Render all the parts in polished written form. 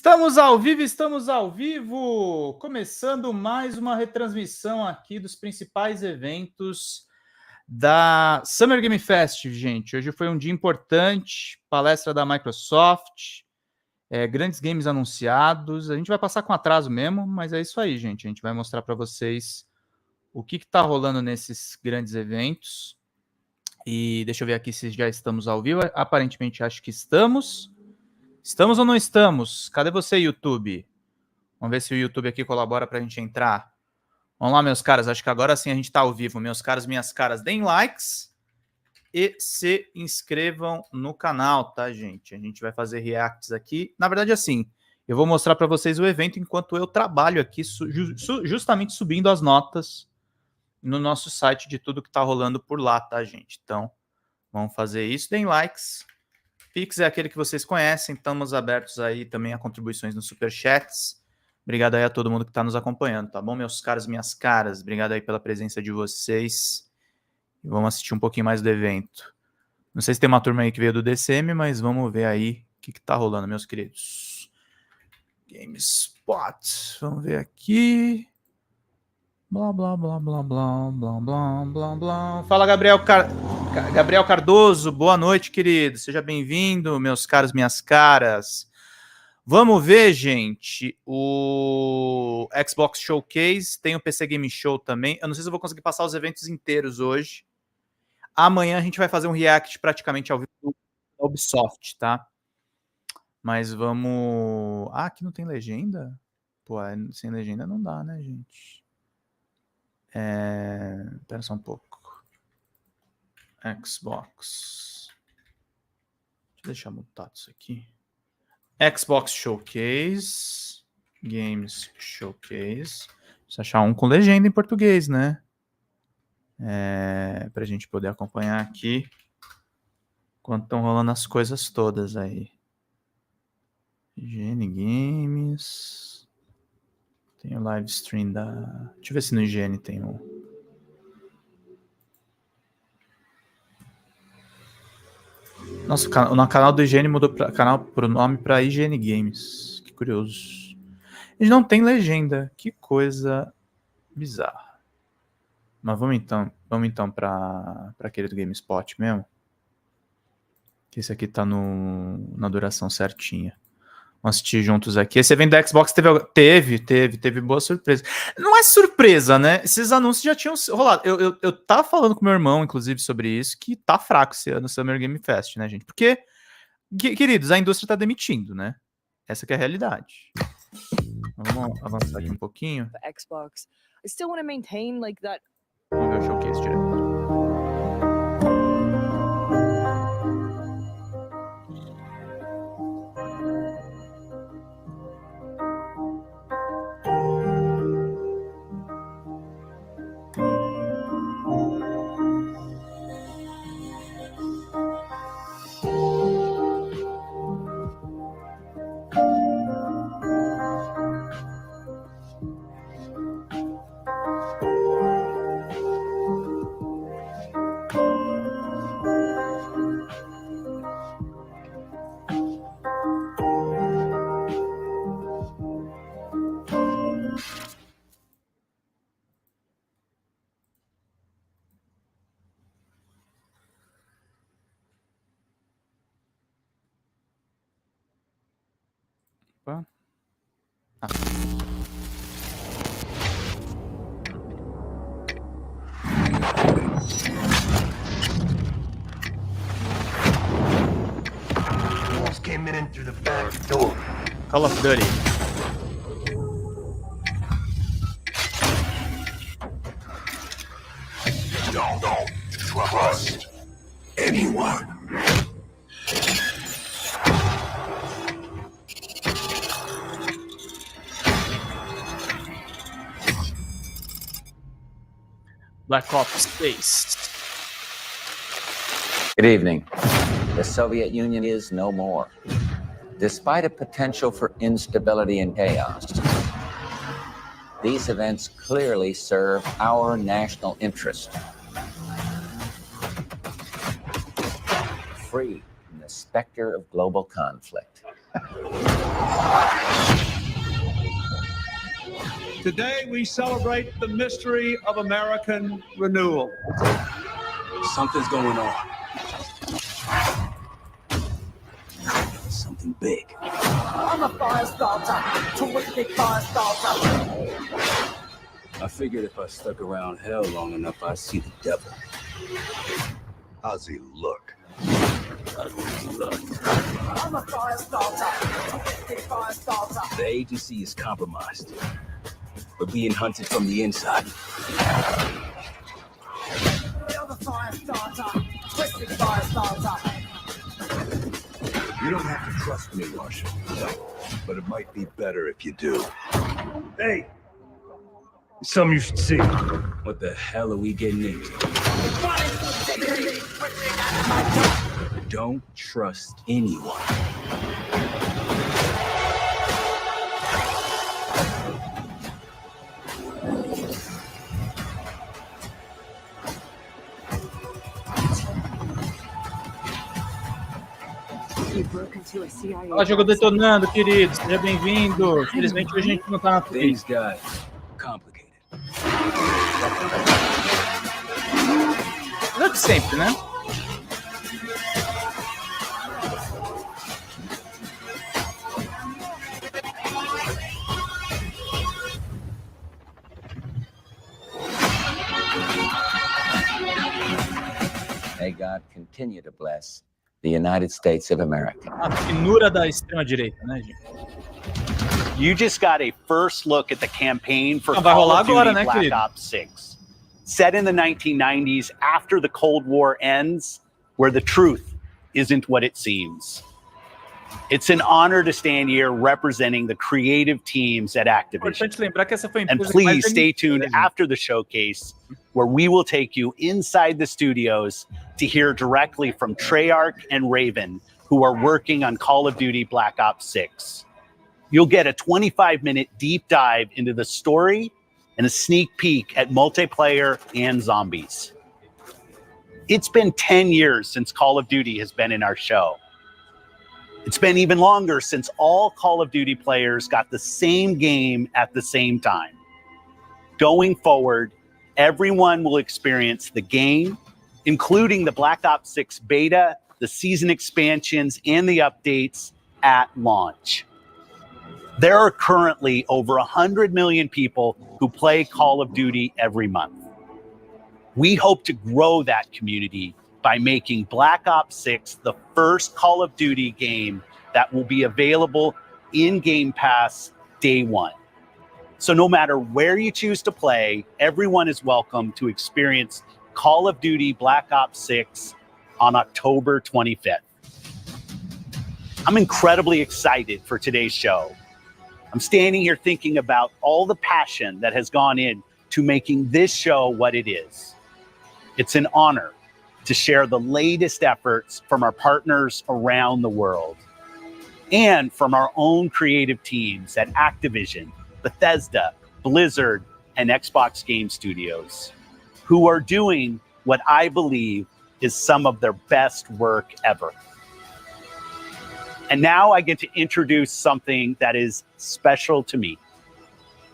Estamos ao vivo, começando mais uma retransmissão aqui dos principais eventos da Summer Game Fest, gente. Hoje foi um dia importante, palestra da Microsoft, grandes games anunciados. A gente vai passar com atraso mesmo, mas é isso aí, gente. A gente vai mostrar para vocês o que está rolando nesses grandes eventos. E deixa eu ver aqui se já estamos ao vivo. Aparentemente, acho que estamos. Estamos ou não estamos? Cadê você, YouTube? Vamos ver se o YouTube aqui colabora para a gente entrar. Vamos lá, meus caras. Acho que agora sim a gente está ao vivo. Meus caras, minhas caras, deem likes e se inscrevam no canal, tá, gente? A gente vai fazer reacts aqui. Na verdade, assim, eu vou mostrar para vocês o evento enquanto eu trabalho aqui, justamente subindo as notas no nosso site de tudo que está rolando por lá, tá, gente? Então, vamos fazer isso. Deem likes. Pix é aquele que vocês conhecem, estamos abertos aí também a contribuições nos superchats. Obrigado aí a todo mundo que está nos acompanhando, tá bom, meus caros, minhas caras? Obrigado aí pela presença de vocês. E vamos assistir um pouquinho mais do evento. Não sei se tem uma turma aí que veio do DCM, mas vamos ver aí o que está rolando, meus queridos. GameSpot, vamos ver aqui. Blá, blá, blá, blá, blá, blá, blá, blá, blá. Fala, Gabriel Cardoso. Boa noite, querido. Seja bem-vindo, meus caros, minhas caras. Vamos ver, gente, o Xbox Showcase. Tem o PC Game Show também. Eu não sei se eu vou conseguir passar os eventos inteiros hoje. Amanhã a gente vai fazer um react praticamente ao vivo do Ubisoft, tá? Mas vamos... Ah, aqui não tem legenda? Pô, sem legenda não dá, né, gente? Espera só um pouco. Xbox. Deixa eu deixar mutado isso aqui. Xbox Showcase. Games Showcase. Precisa achar um com legenda em português, né? Pra gente poder acompanhar aqui enquanto estão rolando as coisas todas aí. IGN Games. Tem o live stream da... Deixa eu ver se no IGN tem um... Nossa, o canal do IGN mudou pro nome para IGN Games. Que curioso. Eles não tem legenda. Que coisa bizarra. Mas vamos então para aquele do GameSpot mesmo. Que esse aqui tá na duração certinha. Vamos assistir juntos aqui. Esse evento da Xbox teve boa surpresa. Não é surpresa, né? Esses anúncios já tinham rolado. Eu tava falando com meu irmão, inclusive, sobre isso, que tá fraco esse ano o Summer Game Fest, né, gente? Porque, queridos, a indústria tá demitindo, né? Essa que é a realidade. Vamos avançar aqui um pouquinho. Xbox. I still want to maintain like that. Vamos ver o showcase direto. Call of Duty. Don't trust anyone. Black Ops Space. Good evening. The Soviet Union is no more. Despite a potential for instability and chaos, these events clearly serve our national interest. Free from the specter of global conflict. Today we celebrate the mystery of American renewal. Something's going on. Something big. I'm a fire starter, terrific fire starter. I figured if I stuck around hell long enough, I'd see the devil. How's he look? I'm a fire starter, terrific fire starter. The agency is compromised. We're being hunted from the inside. I'm a fire starter, terrific fire starter. You don't have to trust me, Marshal. But it might be better if you do. Hey, something you should see. What the hell are we getting into? Don't trust anyone. Fala, jogo detonando, queridos. Seja bem-vindo. Infelizmente, hoje a gente não tá na Things got complicated. Mas é de sempre, né? May God continue to bless the United States of America. A finura da extrema-direita, né, gente? You just got a first look at the campaign for Vai Call rolar of Duty agora, né, Black querido? Ops 6. Set in the 1990s, after the Cold War ends, where the truth isn't what it seems. It's an honor to stand here representing the creative teams at Activision. Importante lembrar que essa foi a And empresa que mais please stay demitiu, tuned né, gente? after the showcase, where we will take you inside the studios to hear directly from Treyarch and Raven, who are working on Call of Duty Black Ops 6. You'll get a 25-minute deep dive into the story and a sneak peek at multiplayer and zombies. It's been 10 years since Call of Duty has been in our show. It's been even longer since all Call of Duty players got the same game at the same time. Going forward, everyone will experience the game, including the Black Ops 6 beta, the season expansions, and the updates at launch. There are currently over 100 million people who play Call of Duty every month. We hope to grow that community by making Black Ops 6 the first Call of Duty game that will be available in Game Pass day one. So no matter where you choose to play, everyone is welcome to experience Call of Duty Black Ops 6 on October 25th. I'm incredibly excited for today's show. I'm standing here thinking about all the passion that has gone in to making this show what it is. It's an honor to share the latest efforts from our partners around the world and from our own creative teams at Activision, Bethesda, Blizzard, and Xbox Game Studios, who are doing what I believe is some of their best work ever. And now I get to introduce something that is special to me.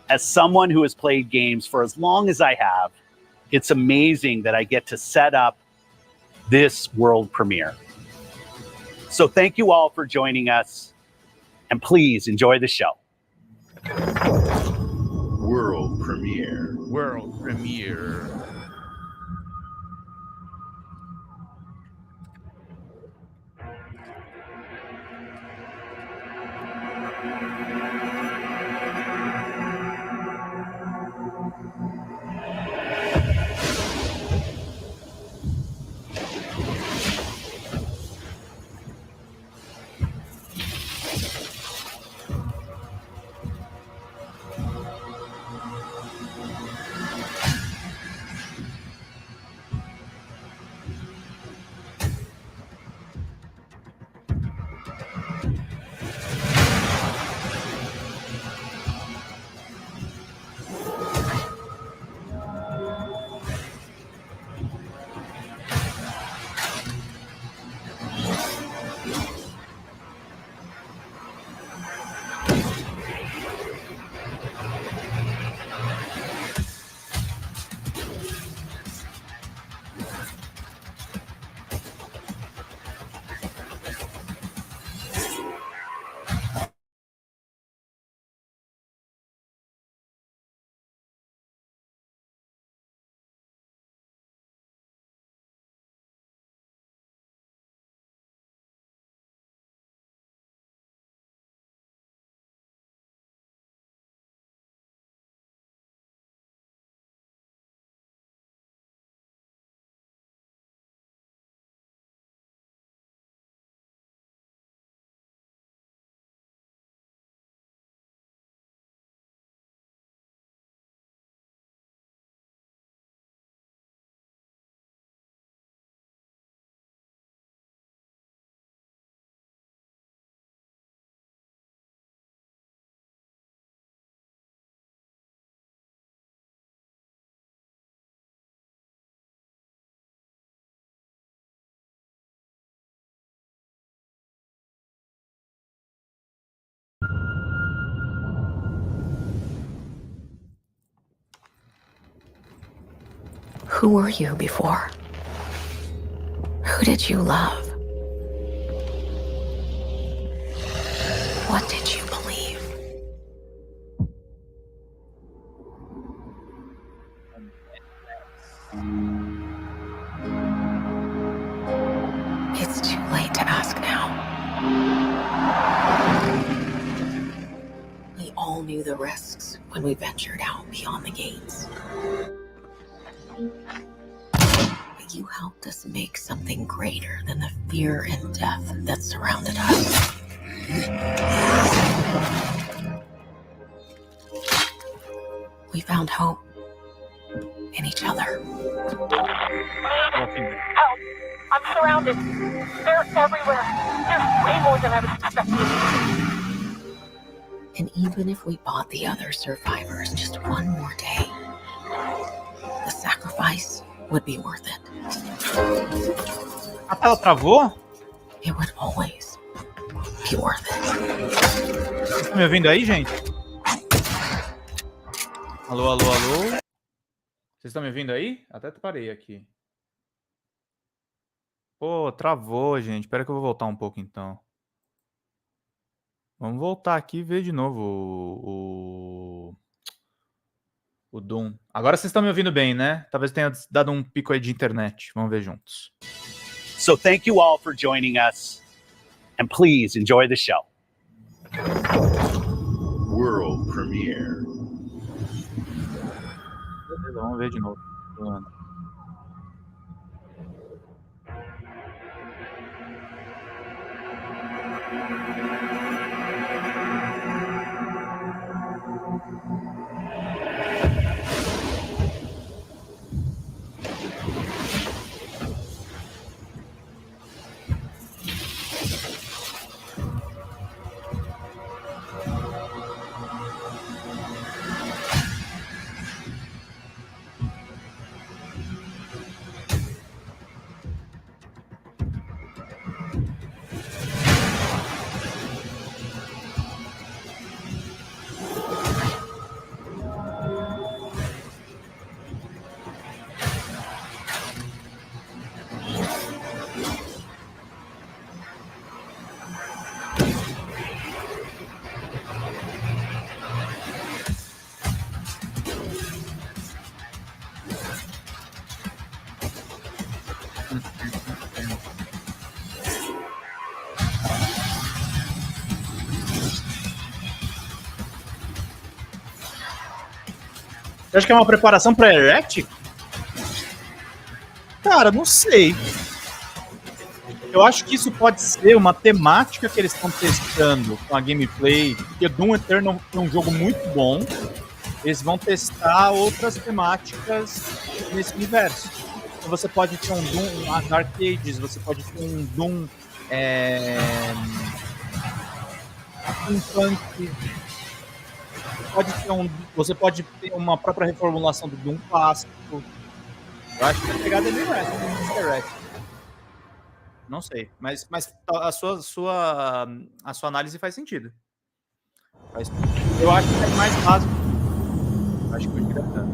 As someone who has played games for as long as I have, it's amazing that I get to set up this world premiere. So thank you all for joining us, and please enjoy the show. World premiere. World Premiere. Who were you before? Who did you love? What did you believe? It's too late to ask now. We all knew the risks when we ventured out beyond the gates. But you helped us make something greater than the fear and death that surrounded us. We found hope in each other. Help! I'm surrounded. They're everywhere. There's way more than I was expecting. And even if we bought the other survivors just one more day, the sacrifice would be worth it. A tela travou? It would always be worth it. Vocês estão me ouvindo aí, gente? Alô, alô, alô? Vocês estão me ouvindo aí? Até parei aqui. Pô, travou, gente. Espera que eu vou voltar um pouco, então. Vamos voltar aqui e ver de novo o Doom. Agora vocês estão me ouvindo bem, né? Talvez tenha dado um pico aí de internet. Vamos ver juntos. So thank you all for joining us, and please enjoy the show. World premiere. Beleza, vamos ver de novo. Você acha que é uma preparação para Erect? Cara, não sei. Eu acho que isso pode ser uma temática que eles estão testando com a gameplay, porque Doom Eternal é um jogo muito bom. Eles vão testar outras temáticas nesse universo. Então você pode ter um Doom Dark Ages, você pode ter um Doom Punk. Você pode ter uma própria reformulação do Doom clássico. Eu acho que a pegada é meio essa, não sei, mas a sua análise faz sentido. Eu acho que é mais básico. Acho que eu diria tanto.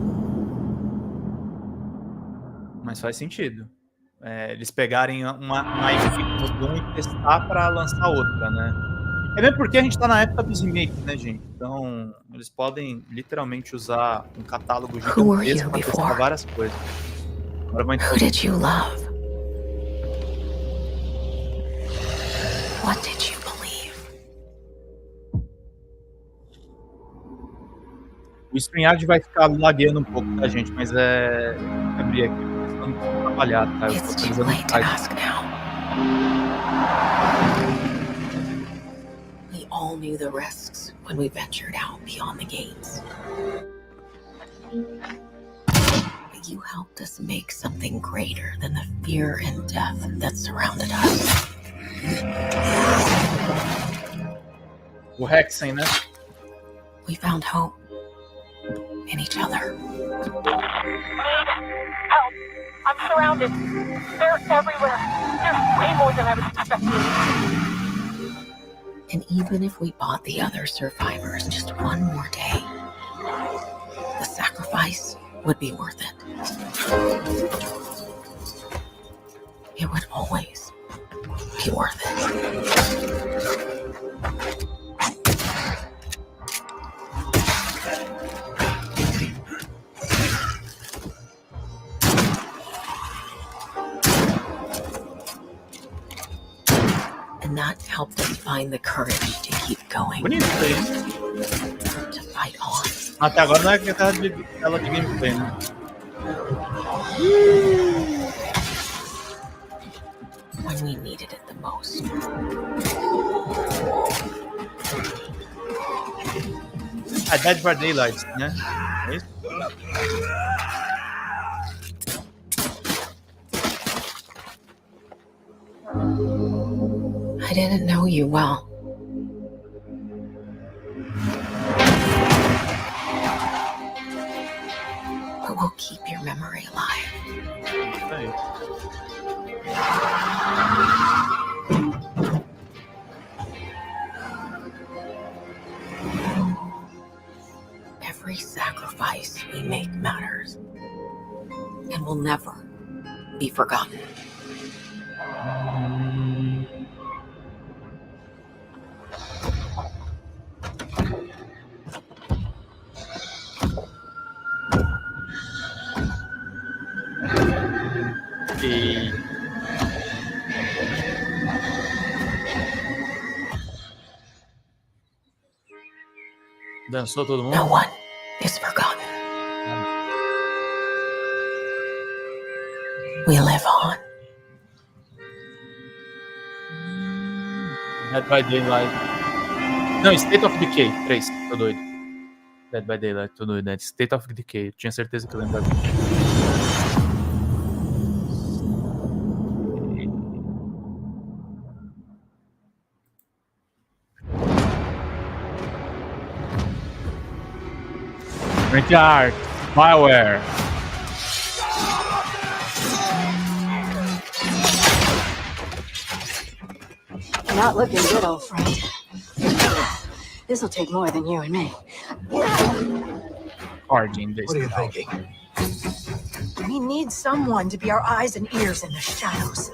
Mas faz sentido. Eles pegarem uma equipe do Doom e testar para lançar outra, né? É mesmo porque a gente tá na época dos remakes, né, gente? Então, eles podem literalmente usar um catálogo gigantesco para testar várias coisas. Agora vou Who did you love? What did you believe? O StreamYard vai ficar lagueando um pouco, tá, gente? Mas abrir aqui, precisando trabalhar, tá? Eu tô precisando de all knew the risks when we ventured out beyond the gates. But you helped us make something greater than the fear and death that surrounded us. O Hexen, né? We found hope in each other. Help! I'm surrounded. They're everywhere. There's way more than I was expecting. And even if we bought the other survivors just one more day, the sacrifice would be worth it. It would always be worth it. And that helped us find the courage to keep going. Bonito isso aí, hein? To fight on. Até agora não é que tela de gameplay, né? When we needed it the most. É Dead by Daylight, né? É isso? I didn't know you well. But we'll keep your memory alive. Isso aí. Every sacrifice we make matters and will never be forgotten. E... Dançou todo mundo? No one is forgotten. We live on. Dead by Daylight. Não, State of Decay 3, tô doido. Dead by Daylight, tô doido. State of Decay, eu tinha certeza que eu lembrava. Richard, Bioware. Not looking good, old friend. This'll take more than you and me. Origin, this. What are you thinking? We need someone to be our eyes and ears in the shadows.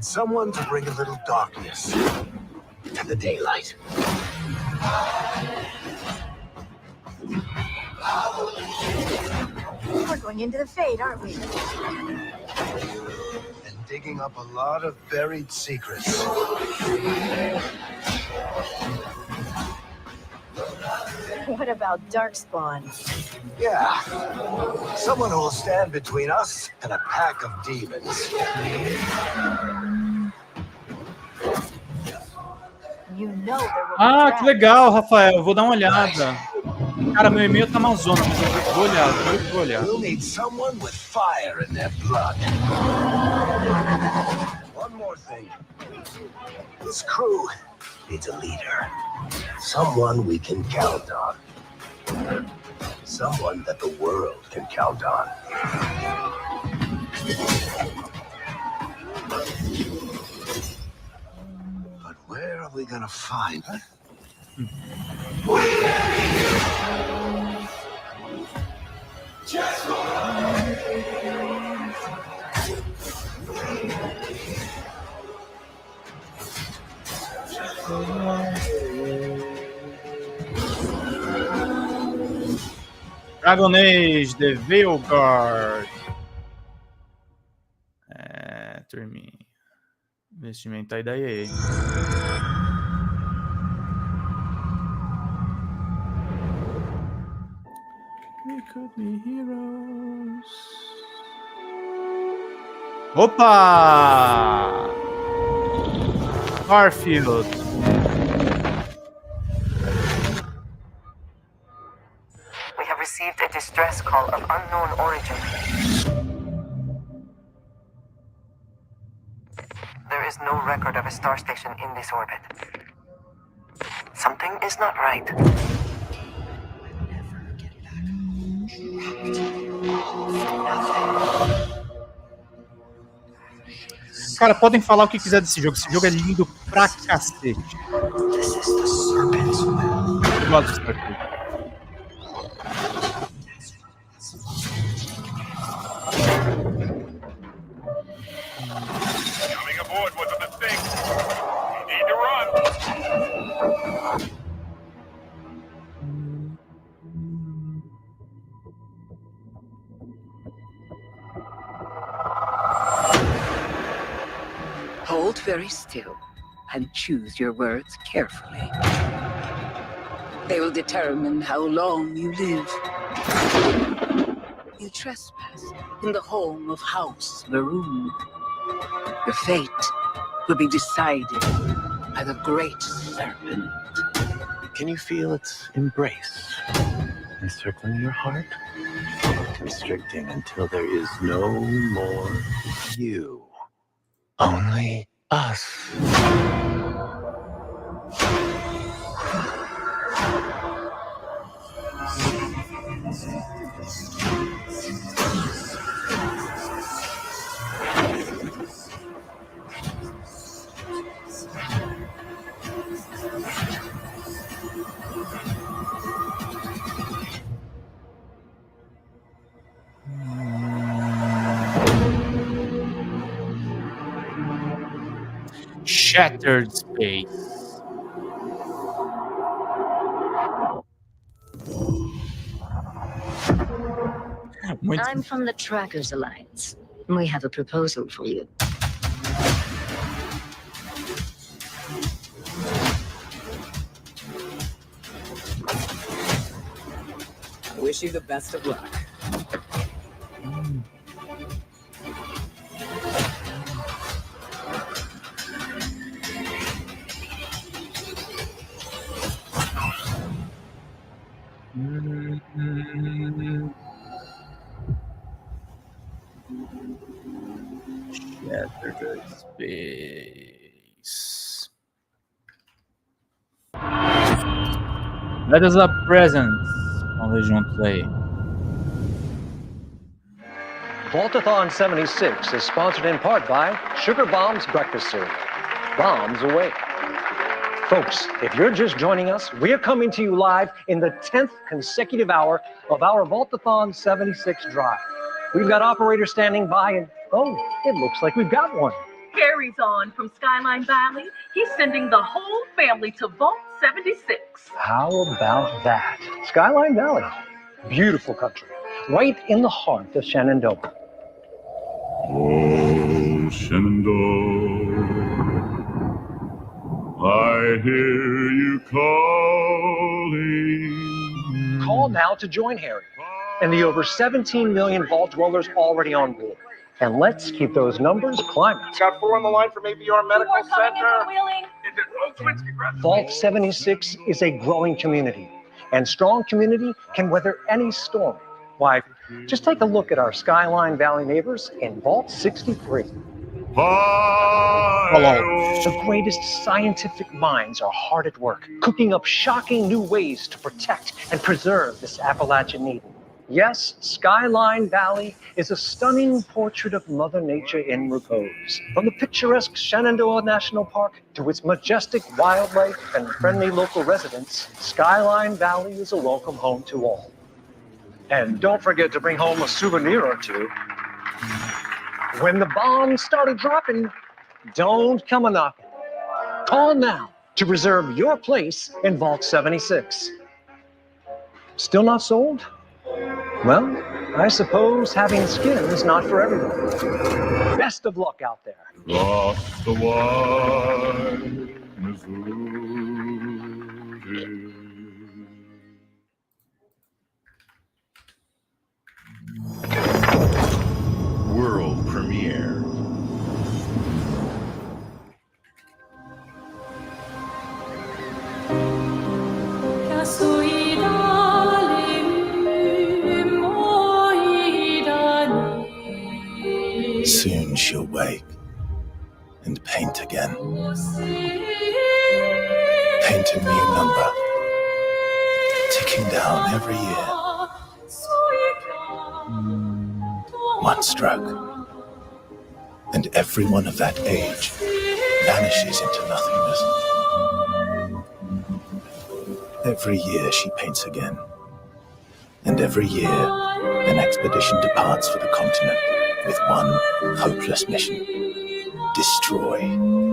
Someone to bring a little darkness to the daylight. We're going into the fade, aren't we? And digging up a lot of buried secrets. What about Darkspawn? Yeah. Someone who will stand between us and a pack of demons. You know there will be Ah, que dragons. legal, Rafael. Eu vou dar uma olhada. Cara, meu e-mail tá Amazônia, mas eu vou olhar, vou olhar. We'll need someone with fire in their blood. One more thing. This crew needs a leader. Someone we can count on. Someone that the world can count on. But where are we gonna find her? Dragon Age, The Veilguard. Termine. Investimento aí da EA. We could be heroes. Opa! Garfield. We have received a distress call of unknown origin. There is no record of a star station in this orbit. Something is not right. Cara, podem falar o que quiser desse jogo. Esse jogo é lindo pra cacete. This is the serpent's will. Eu gosto desse jogo. Coming aboard was a mistake. You need to run. Hold very still and choose your words carefully. They will determine how long you live. You trespass in the home of House Maroon. Your fate will be decided by the Great Serpent. Can you feel its embrace encircling your heart? Constricting until there is no more you. Only us. Shattered space. I'm from the Trackers Alliance. We have a proposal for you. Wish you the best of luck. Shattered space. Let us up presents. Vamos ver juntos aí. Vaultathon 76 is sponsored in part by Sugar Bombs Breakfast Cereal. Bombs away. Folks, if you're just joining us, we're coming to you live in the 10th consecutive hour of our Vaultathon 76 drive. We've got operators standing by and, oh, it looks like we've got one. Harry's on from Skyline Valley. He's sending the whole family to Vault 76. How about that? Skyline Valley, beautiful country, right in the heart of Shenandoah. Oh, Shenandoah, I hear you calling. Call now to join Harry and the over 17 million Vault dwellers already on board. And let's keep those numbers climbing. Got 4 on the line from ABR Medical Center. Vault 76 is a growing community, and strong community can weather any storm. Why, just take a look at our Skyline Valley neighbors in Vault 63. The greatest scientific minds are hard at work, cooking up shocking new ways to protect and preserve this Appalachian Eden. Yes, Skyline Valley is a stunning portrait of Mother Nature in repose. From the picturesque Shenandoah National Park to its majestic wildlife and friendly local residents, Skyline Valley is a welcome home to all. And don't forget to bring home a souvenir or two. When the bombs started dropping, don't come a knocking. Call now to reserve your place in Vault 76. Still not sold? Well, I suppose having skin is not for everyone. Best of luck out there. Across the wide Missouri. World premiere. Soon she'll wake and paint again. Paint a new number, ticking down every year. One stroke, and everyone of that age vanishes into nothingness. Every year she paints again, and every year an expedition departs for the continent. with one hopeless mission. Destroy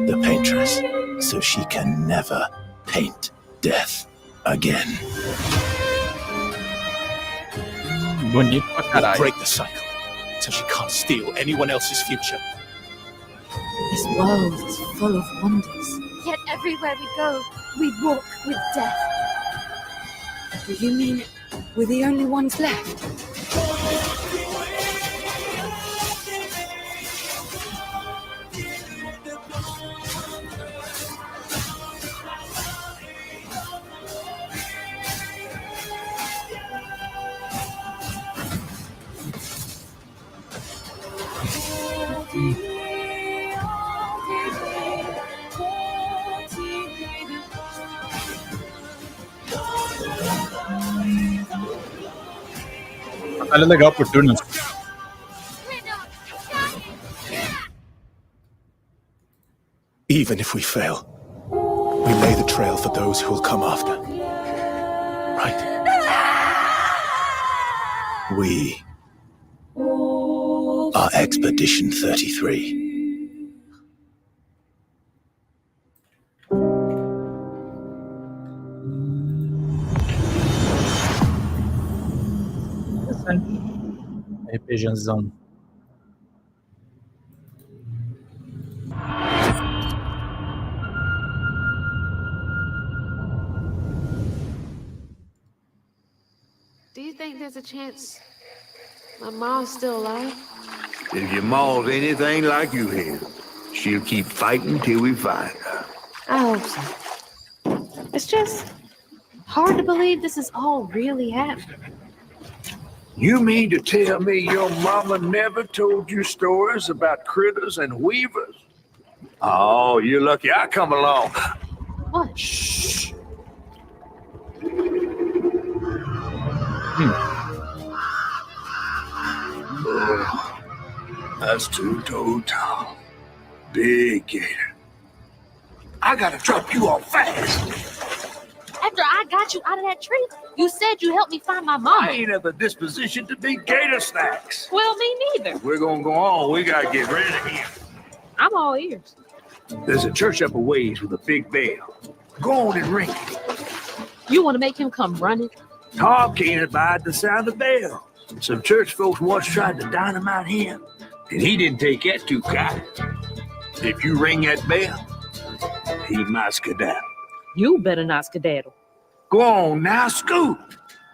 the paintress so she can never paint death again. Bonito pra We'll caralho. break the cycle so she can't steal anyone else's future. This world is full of wonders. Yet everywhere we go, we walk with death. Do you mean we're the only ones left? Batalha legal por turnos. Even if we fail, we lay the trail for those who will come after. Right? We are Expedition 33. RPGzão. Do you think there's a chance my mom's still alive? If your mom's anything like you have, she'll keep fighting till we find her. I hope so. It's just hard to believe this is all really happening. You mean to tell me your mama never told you stories about critters and weavers? Oh, you're lucky I come along. What? Shh. That's two-toed tall. Big gator. I gotta drop you off fast. After I got you out of that tree, you said you helped me find my mom. I ain't in the disposition to be gator snacks. Well, me neither. We're gonna go on. We gotta get ready here. I'm all ears. There's a church up a ways with a big bell. Go on and ring it. You want to make him come running? Tom can't abide the sound of bell. Some church folks once tried to dynamite him, and he didn't take that too kind. If you ring that bell, he might skedaddle. You better not skedaddle. Go on now, scoot.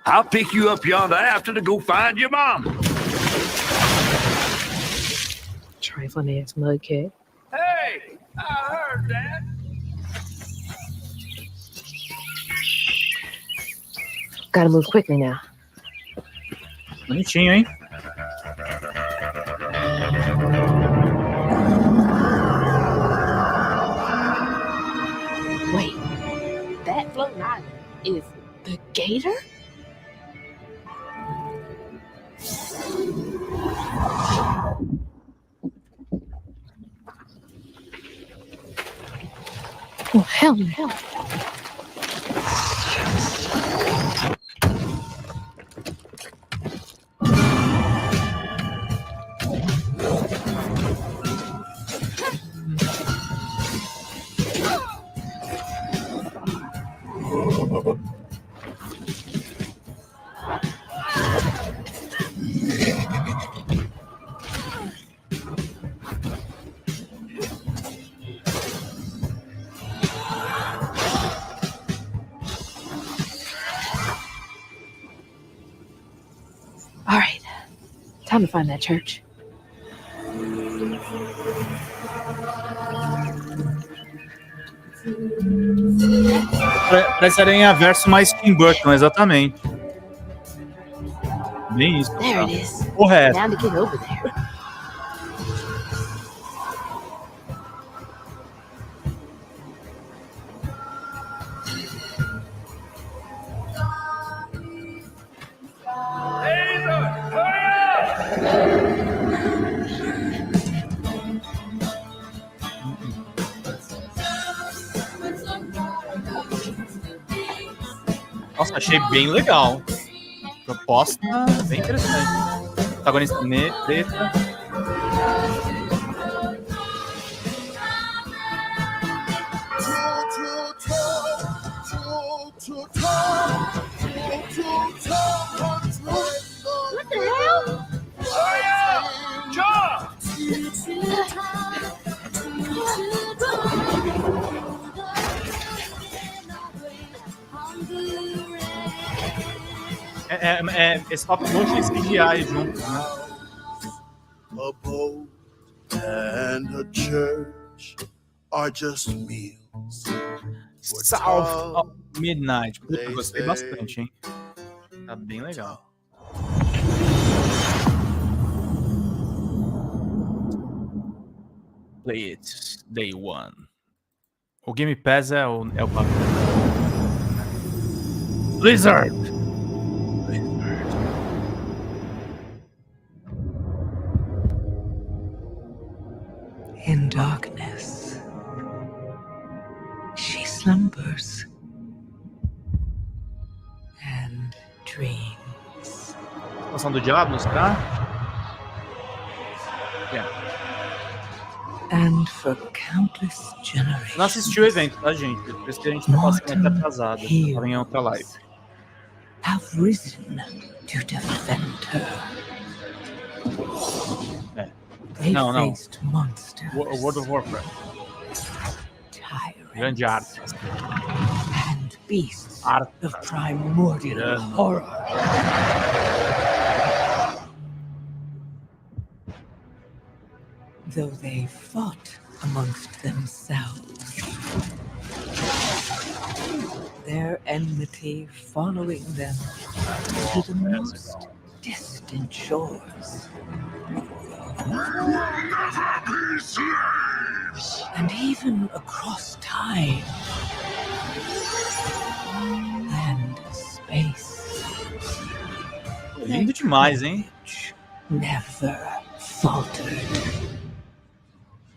I'll pick you up yonder after to go find your mom. Trifling ass mudcat. Hey, I heard that. Gotta move quickly now. Bonitinho, hein? Wait, that floating island is the gator? Oh, hell no. All right, time to find that church. Parece Aranha Verso mais Tim Burton, exatamente. Bem isso. There it is. Correto. Now to get over there. Nossa, achei bem legal. Proposta bem interessante. Protagonista preta. What the hell? É stop motion e CGI juntos, né? A boat and a church are just meals. South of Midnight. Puta, gostei bastante, hein? Tá bem legal. Play it, day one. O Game Pass é o papel. Blizzard! In darkness, she slumbers and dreams. Situação do Diablos, tá? Yeah. And for countless generations, Não assisti o evento, tá, gente? Por isso que a gente tá passando até atrasado. Tava em outra live. have risen to defend her. É. They Não. faced monsters, World of Warcraft. tyrants, Grande arte. and beasts of primordial horror. Though they fought amongst themselves, their enmity following them to the most distant shores. And even across time and space. Lindo demais, hein? Never faltered.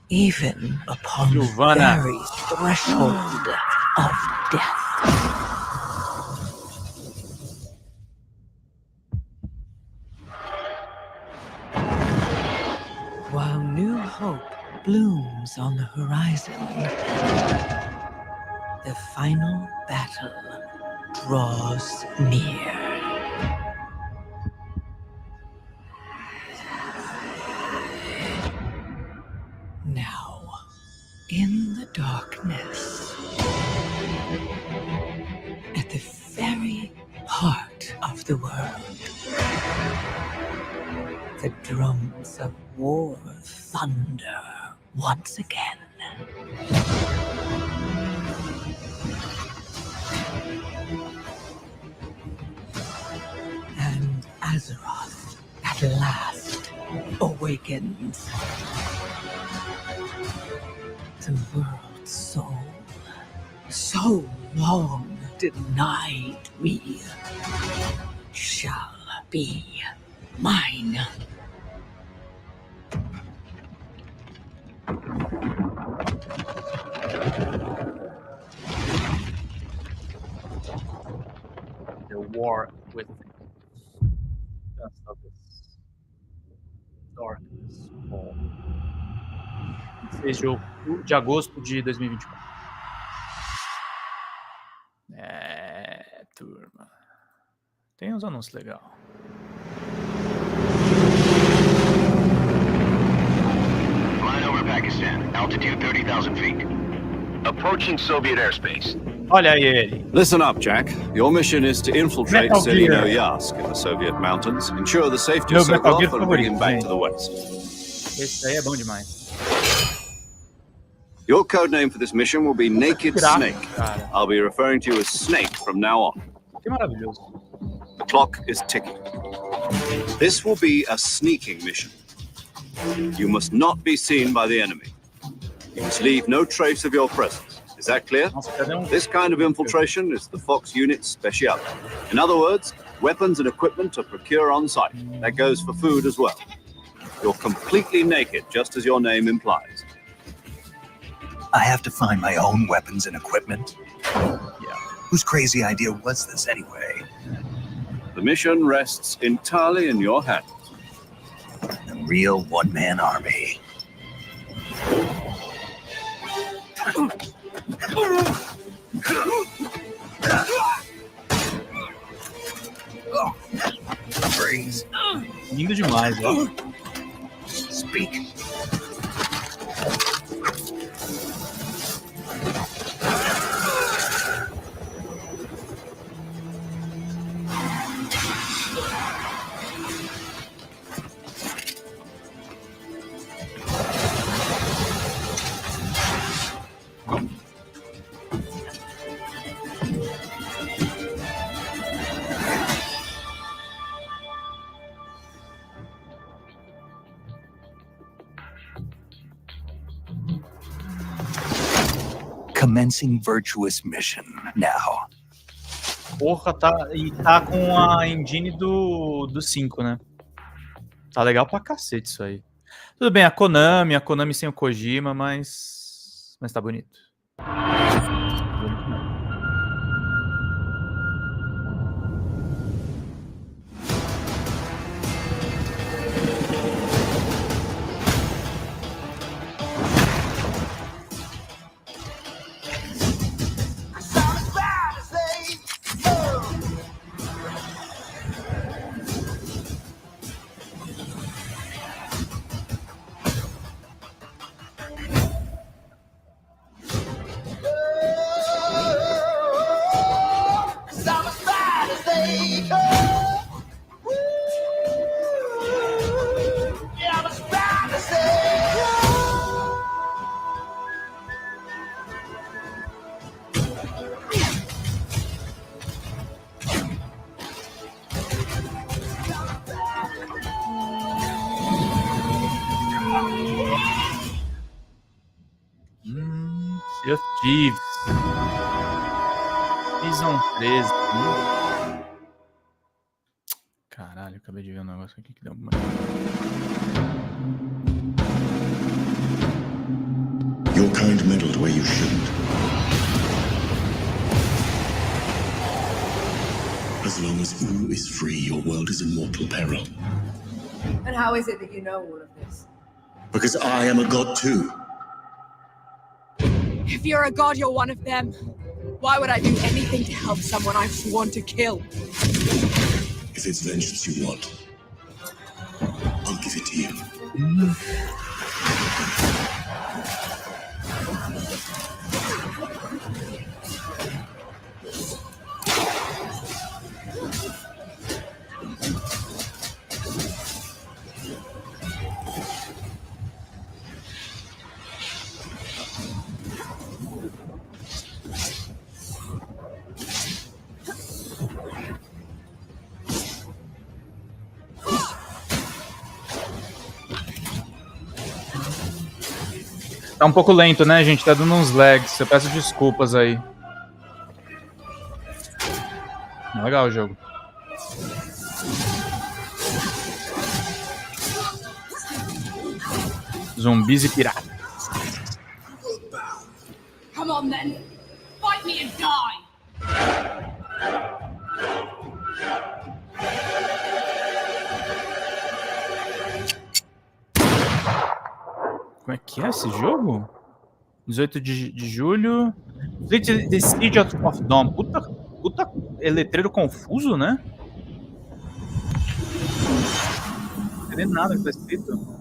Even upon Giovanna. the very threshold of death. While new hope blooms on the horizon, the final battle draws near. Now, in the darkness, at the very heart of the world, the drums of war thunder once again. And Azeroth at last awakens. The world's soul, so long denied me, shall be mine. The war with of this darkness. 6 de agosto de 2024. É, turma. Tem uns anúncios legais. Flying over Pakistan, altitude 30,000 feet. Approaching Soviet airspace. Olha aí ele. Listen up, Jack. Your mission is to infiltrate Metal Gear. Selino-Yask in the Soviet mountains, ensure the safety of Meu Metal Gear Sokolov, and bring him back favorito, to the West. Esse aí é bom demais. Your code name for this mission will be Naked Gráfico, Snake. cara. I'll be referring to you as Snake from now on. Que maravilhoso. The clock is ticking. This will be a sneaking mission. You must not be seen by the enemy. You must leave no trace of your presence. Is that clear? This kind of infiltration is the Fox unit's speciality. In other words, weapons and equipment are procured on site. That goes for food as well. You're completely naked, just as your name implies. I have to find my own weapons and equipment? Yeah. Whose crazy idea was this anyway? The mission rests entirely in your hands. real one-man army. Freeze. Lindo demais, ó. Speak. Commencing virtuous mission now. Porra, tá com a engine do 5, né? Tá legal pra cacete isso aí. Tudo bem, a Konami sem o Kojima, mas tá bonito. Sea of Thieves. Season 13. Caralho, acabei de ver um negócio aqui que deu uma... Your kind meddled where you shouldn't. As long as Uru is free, your world is in mortal peril. And how is it that you know all of this? Because I am a god too. If you're a god, you're one of them. Why would I do anything to help someone I've sworn to kill? If it's vengeance you want, I'll give it to you. Tá um pouco lento, né, gente? Tá dando uns lags. Eu peço desculpas aí. Legal o jogo. Zumbis e piratas. Come on then. Fight me and die. Como é que é esse jogo? 18 de julho. The Siege of Dawn. Puta letreiro confuso, né? Não entendo nada que tá escrito.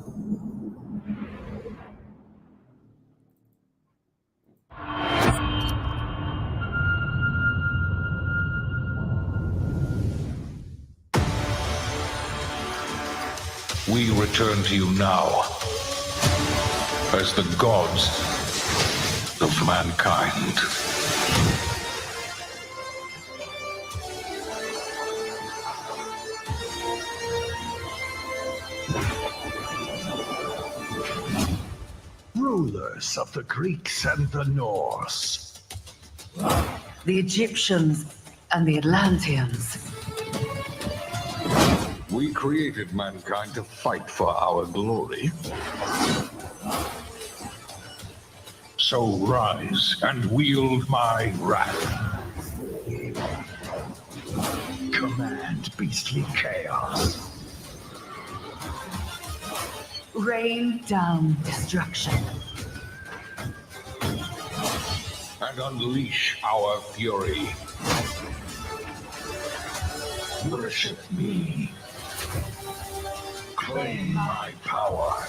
We return to you now as the gods of mankind. Rulers of the Greeks and the Norse. The Egyptians and the Atlanteans. We created mankind to fight for our glory. So rise and wield my wrath. Command beastly chaos. Rain down destruction. And unleash our fury. Worship me. Claim my power.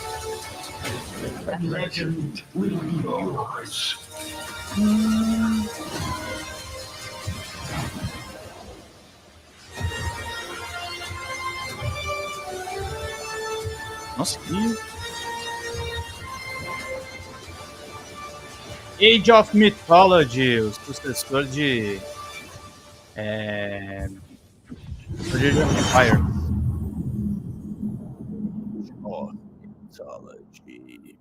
And legend will be yours. Nossa, que... Age of Mythology, o sucessor de... Age of Empire. Of Mythology.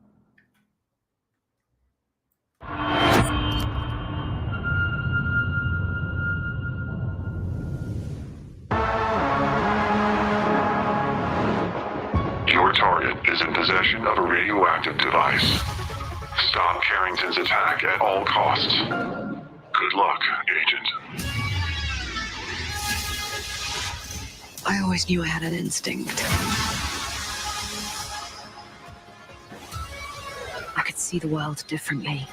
Your target is in possession of a radioactive device. Stop Carrington's attack at all costs. Good luck, Agent. I always knew I had an instinct. I could see the world differently.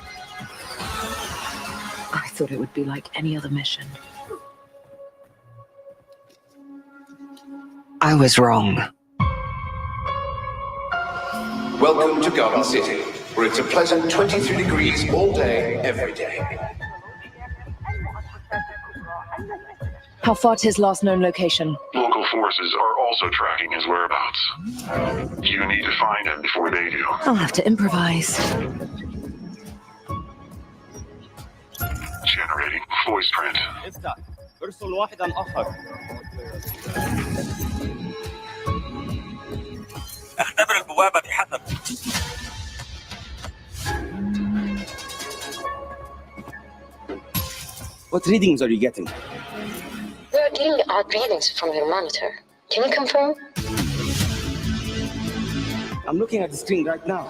I thought it would be like any other mission. I was wrong. Welcome to Garden City, where it's a pleasant 23 degrees all day, every day. How far to his last known location? Local forces are also tracking his whereabouts. You need to find him before they do. I'll have to improvise. Generating voice print. ارسل واحدا آخر. اختبر البوابة بحذر. What readings are you getting? We are getting odd readings from your monitor. Can you confirm? I'm looking at the screen right now.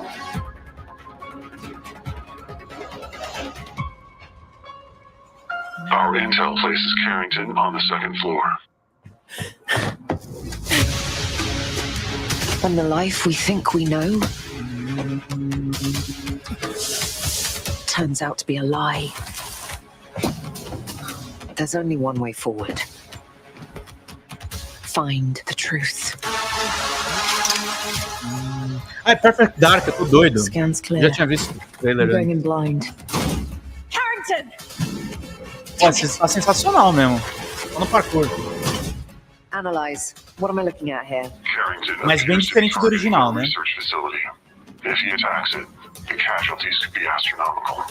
Our intel places Carrington on the second floor. And the life we think we know turns out to be a lie. There's only one way forward. Find the truth. Ah, é Perfect Dark, eu tô doido. Scans clear. Já tinha visto o trailer. I'm going in blind. Carrington! Pô, tá sensacional mesmo. Tô no parkour. Analyze. What am I looking at here? Mas bem diferente do original, né? Research facility. If he attacks it, the casualties could be astronomical.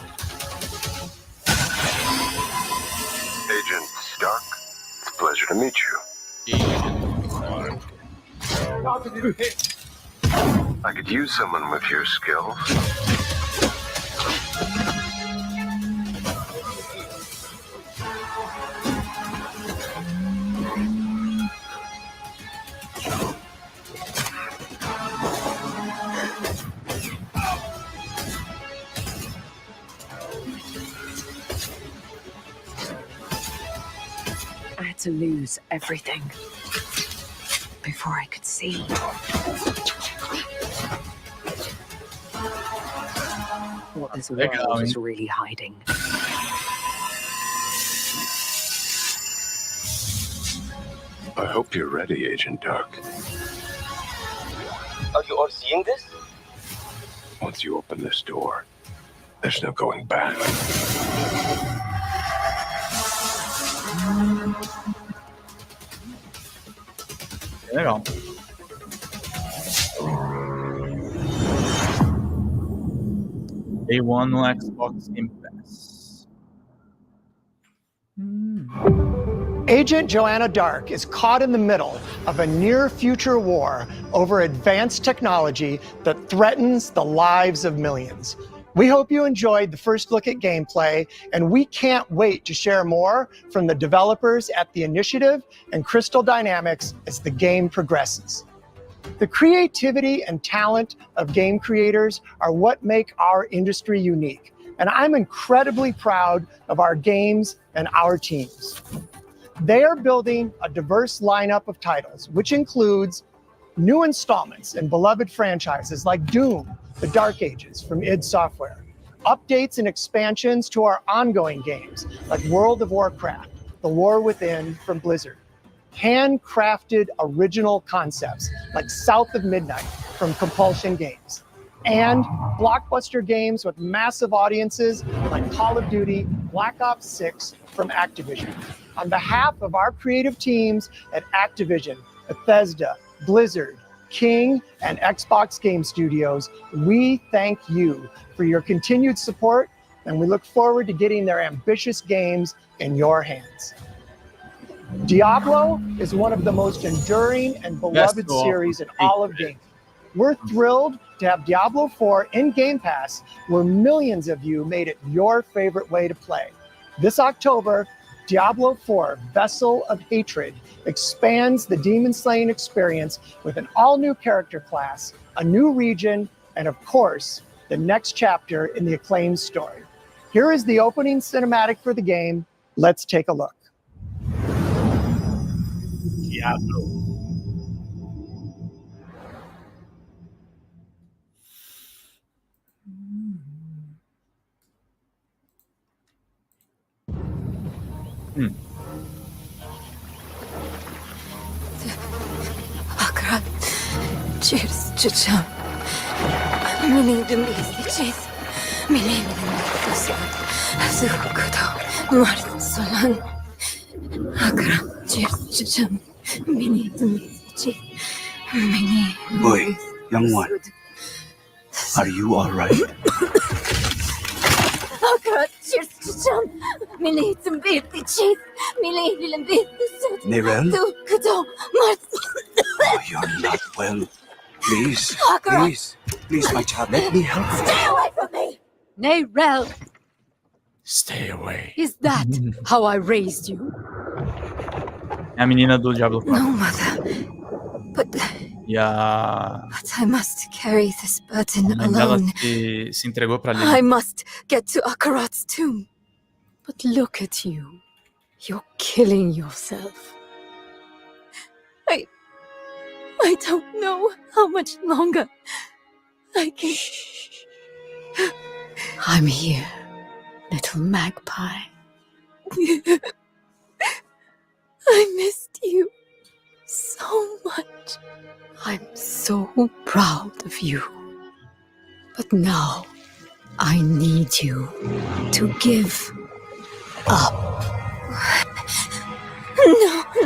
Agent Stark, it's a pleasure to meet you. I could use someone with your skills. I had to lose everything before I could see. What this world is really hiding. I hope you're ready, Agent Dark. Are you all seeing this? Once you open this door, there's no going back. Legal. Day one no Xbox Game Pass. Agent Joanna Dark is caught in the middle of a near-future war over advanced technology that threatens the lives of millions. We hope you enjoyed the first look at gameplay, and we can't wait to share more from the developers at the Initiative and Crystal Dynamics as the game progresses. The creativity and talent of game creators are what make our industry unique, and I'm incredibly proud of our games and our teams. They are building a diverse lineup of titles, which includes New installments in beloved franchises like Doom, The Dark Ages from id Software. Updates and expansions to our ongoing games like World of Warcraft, The War Within from Blizzard. Handcrafted original concepts like South of Midnight from Compulsion Games. And blockbuster games with massive audiences like Call of Duty, Black Ops 6 from Activision. On behalf of our creative teams at Activision, Bethesda, Blizzard, King, and Xbox Game Studios, we thank you for your continued support, and we look forward to getting their ambitious games in your hands. Diablo is one of the most enduring and beloved series in all of gaming. We're thrilled to have Diablo 4 in Game Pass, where millions of you made it your favorite way to play. This October, Diablo 4 Vessel of Hatred expands the demon slaying experience with an all-new character class, a new region, and of course, the next chapter in the acclaimed story. Here is the opening cinematic for the game. Let's take a look. Diablo. Akra, cheers, chicham. Mini cheese. Mini Sukudo, Martin Solan. Akra, cheers, chicham. Mini cheese. Mini. Boy, young one, are you all right? Akra, cheers, chicham. Mini cheese. Mini Nerel? Sukudo, Martin. Oh, you're not well. Please, please, my child, let me help you. Stay away from me! Nerel, Stay away. is that how I raised you? É a menina do Diablo 4. No, mother. But E a I must carry this burden mãe dela alone. se entregou pra I Lily. must get to Akarat's tomb. But look at you. You're killing yourself. I don't know how much longer I can. I'm here, little magpie. I missed you so much. I'm so proud of you. But now I need you to give up.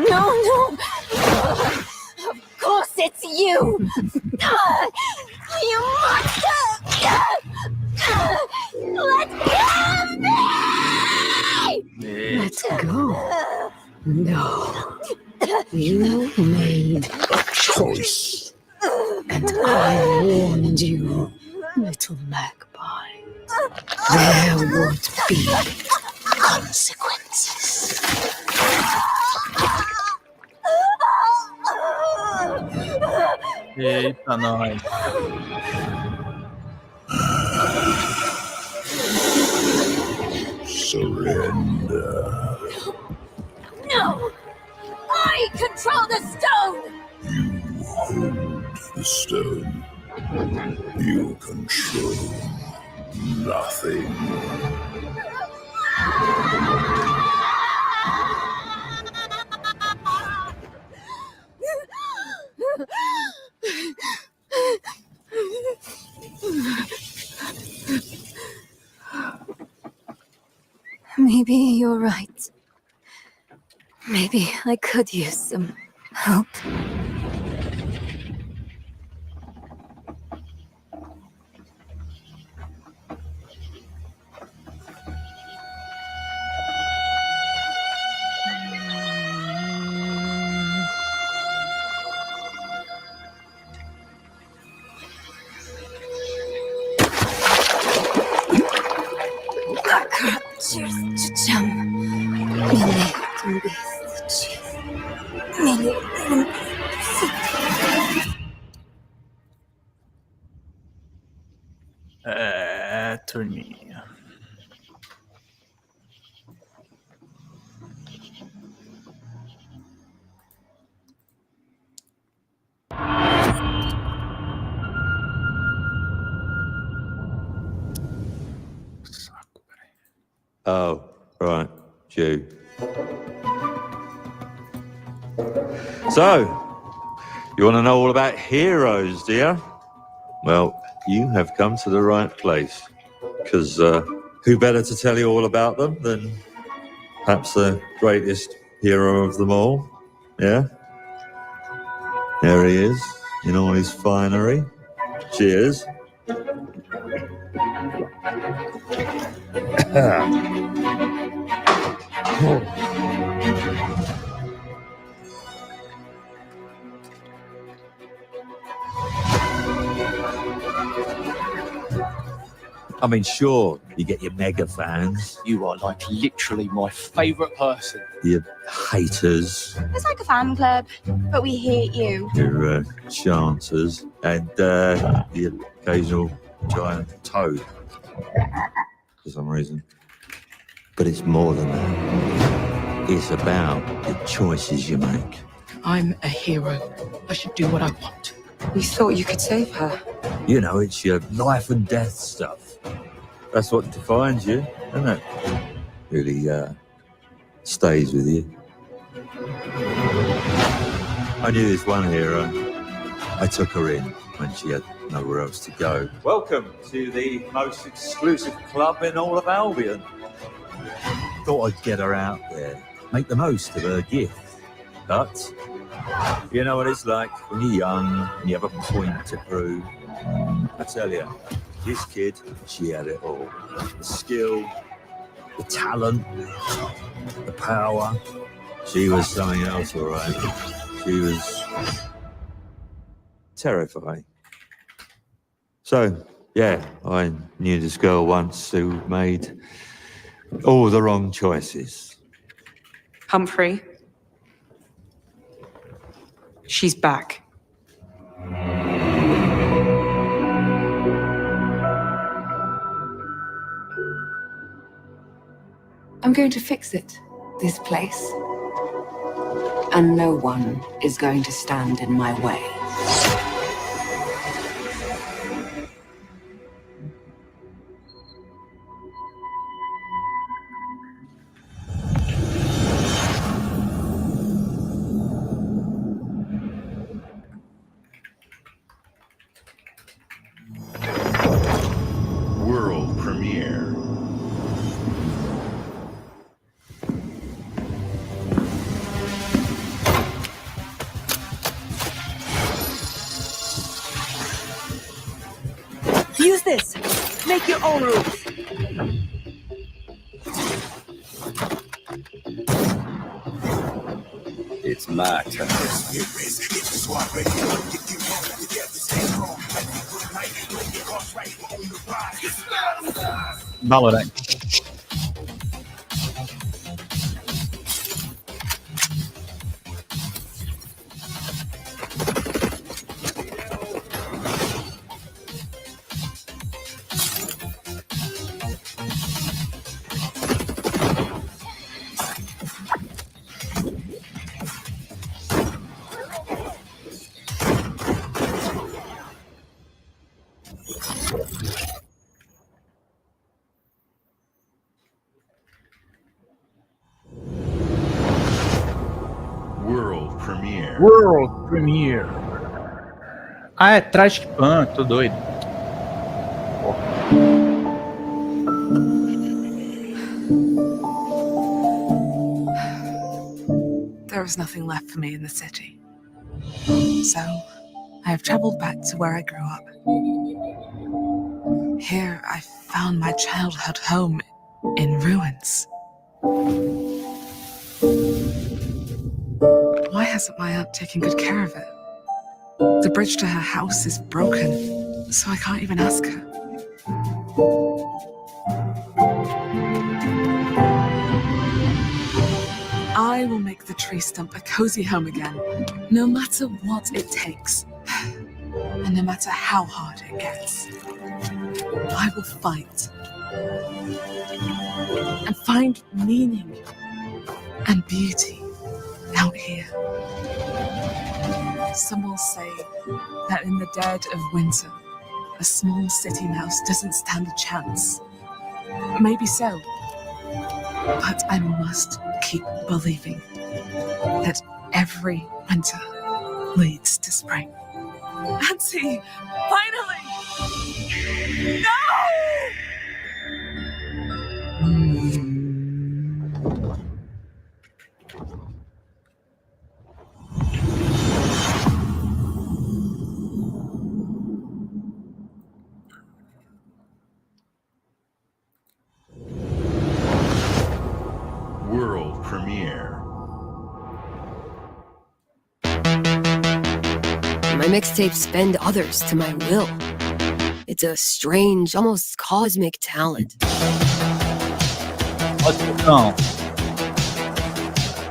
No. Of course it's you. You monster. Let go of me. Let go. No. You made a choice. And I warned you, little magpie. There would be consequences. Eita, nós. Surrender. No! I control the stone! You hold the stone. You control nothing. Maybe you're right. Maybe I could use some help. Turninha. Oh, right. Jew. So, you want to know all about heroes, do you? Well, you have come to the right place. Because who better to tell you all about them than perhaps the greatest hero of them all? Yeah? There he is, in all his finery. Cheers. I mean, sure, you get your mega fans. You are like literally my favourite person. Your haters. It's like a fan club, but we hate you. Your chancers. And the occasional giant toad. For some reason. But it's more than that. It's about the choices you make. I'm a hero. I should do what I want. We thought you could save her. You know, it's your life and death stuff. That's what defines you, isn't it? Really stays with you. I knew this one hero. I took her in when she had nowhere else to go. Welcome to the most exclusive club in all of Albion. Thought I'd get her out there, make the most of her gift. But you know what it's like when you're young and you have a point to prove. I tell you, this kid, she had it all. The skill, the talent, the power. She was something else, all right. She was terrifying. So, yeah, I knew this girl once who made all the wrong choices. Humphrey. She's back. I'm going to fix it, this place. And no one is going to stand in my way. World premiere. Use this. Make your own rules. It's my turn. Valorant. World premiere. World Premiere. Ah, é Trash Pan, tô doido. There is nothing left for me in the city. So, I have traveled back to where I grew up. Here, I found my childhood home in ruins. Why hasn't my aunt taken good care of it? The bridge to her house is broken, so I can't even ask her. I will make the tree stump a cozy home again, no matter what it takes, and no matter how hard it gets. I will fight and find meaning and beauty out here. Some will say that in the dead of winter, a small city mouse doesn't stand a chance. Maybe so. But I must keep believing that every winter leads to spring. Nancy, finally! No! World premiere. My mixtapes bend others to my will. It's a strange, almost cosmic talent. Não.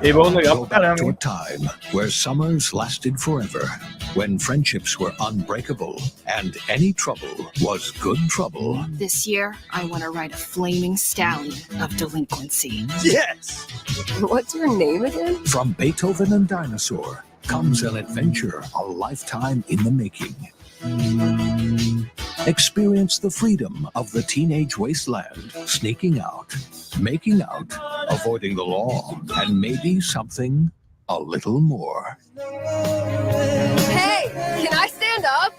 E vou legal Go pra back caramba, to a hein? time where summers lasted forever, when friendships were unbreakable and any trouble was good trouble. This year, I want to ride a flaming stallion of delinquency. Yes! What's your name again? From Beethoven and Dinosaur comes an adventure a lifetime in the making. Experience the freedom of the teenage wasteland, sneaking out, making out, avoiding the law, and maybe something a little more. Hey, can I stand up?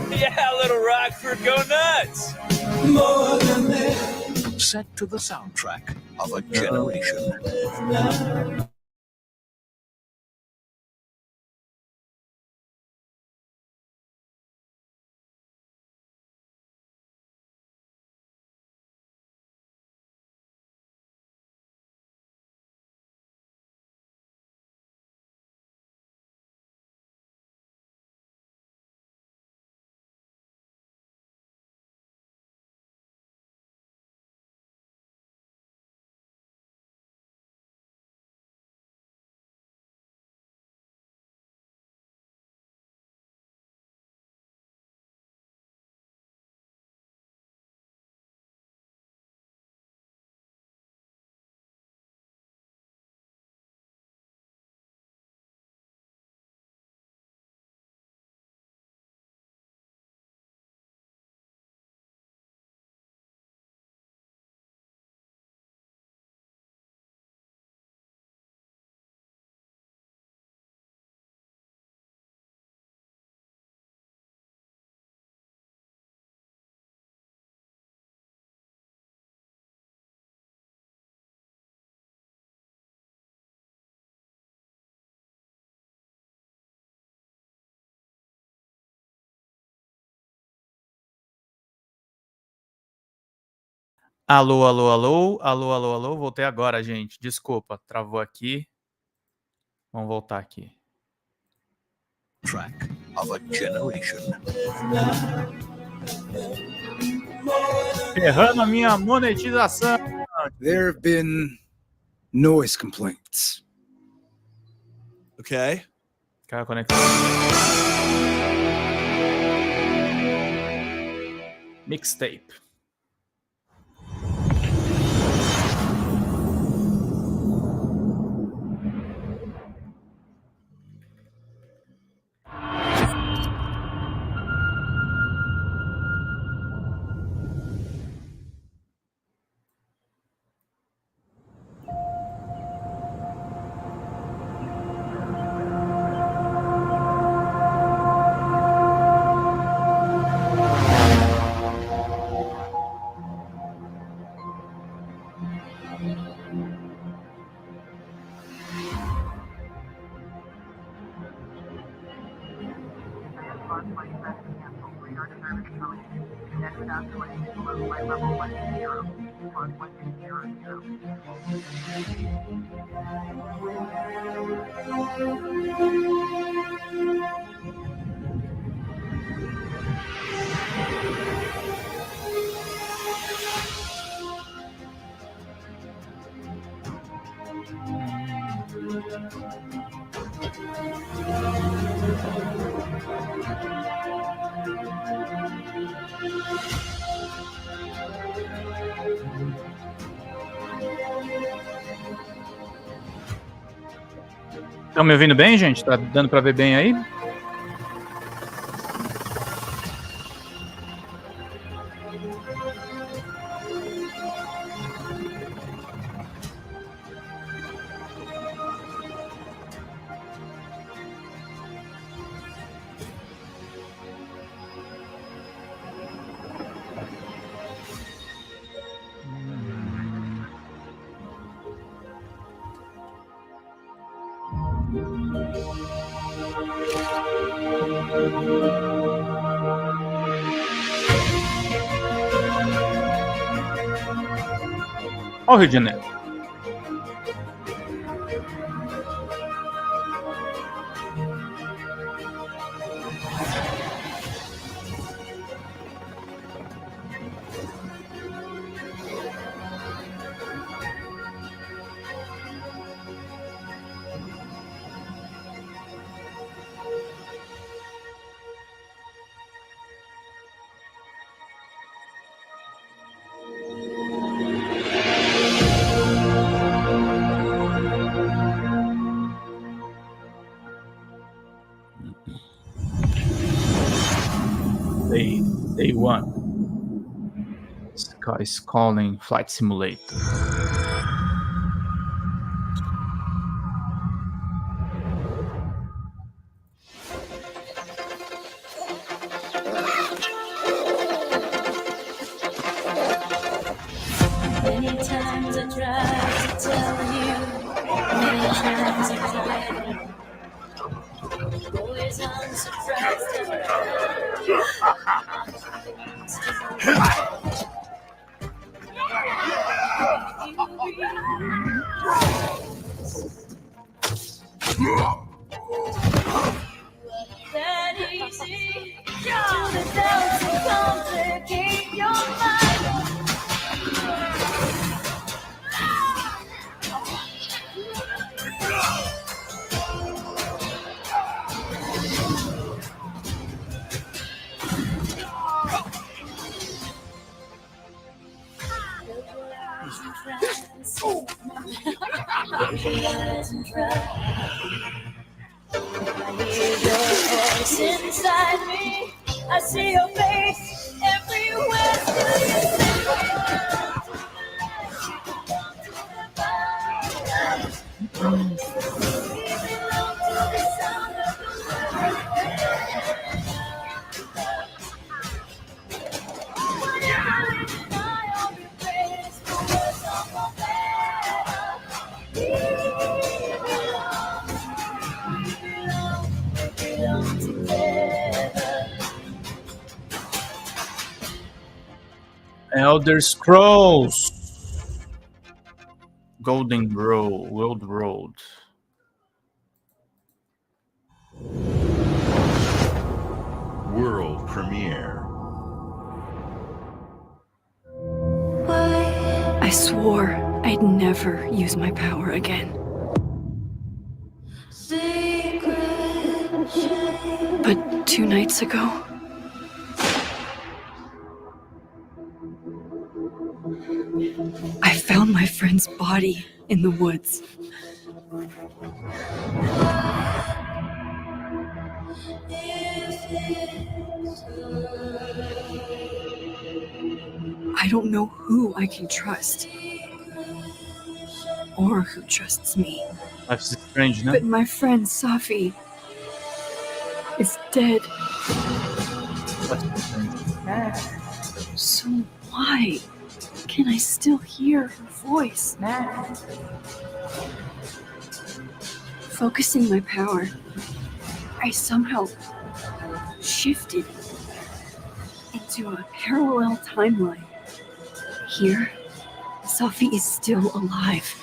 Yeah, little Rockford, go nuts! Set to the soundtrack of a generation. Alô, alô, alô, alô, alô, alô. Voltei agora, gente. Desculpa, travou aqui. Vamos voltar aqui. Track of a generation. Ferrando a minha monetização. There have been noise complaints. Okay? Cara, conectado. Mixtape. Estão me ouvindo bem, gente? Tá dando para ver bem aí? Olha o Rio de Janeiro. Day one. Sky is calling flight simulator. Many times I tried to tell you. Many times I tried. Always I'm surprised. That easy to the doubts and complicate your mind. Inside me, I see your face everywhere. Still you Elder Scrolls Golden Road, World Road. World premiere. I swore I'd never use my power again. But 2 nights ago, I found my friend's body in the woods. I don't know who I can trust, or who trusts me. Life's strange, no? But my friend Safi is dead. So why can I still hear her voice? Focusing my power, I somehow shifted into a parallel timeline. Here, Safi is still alive,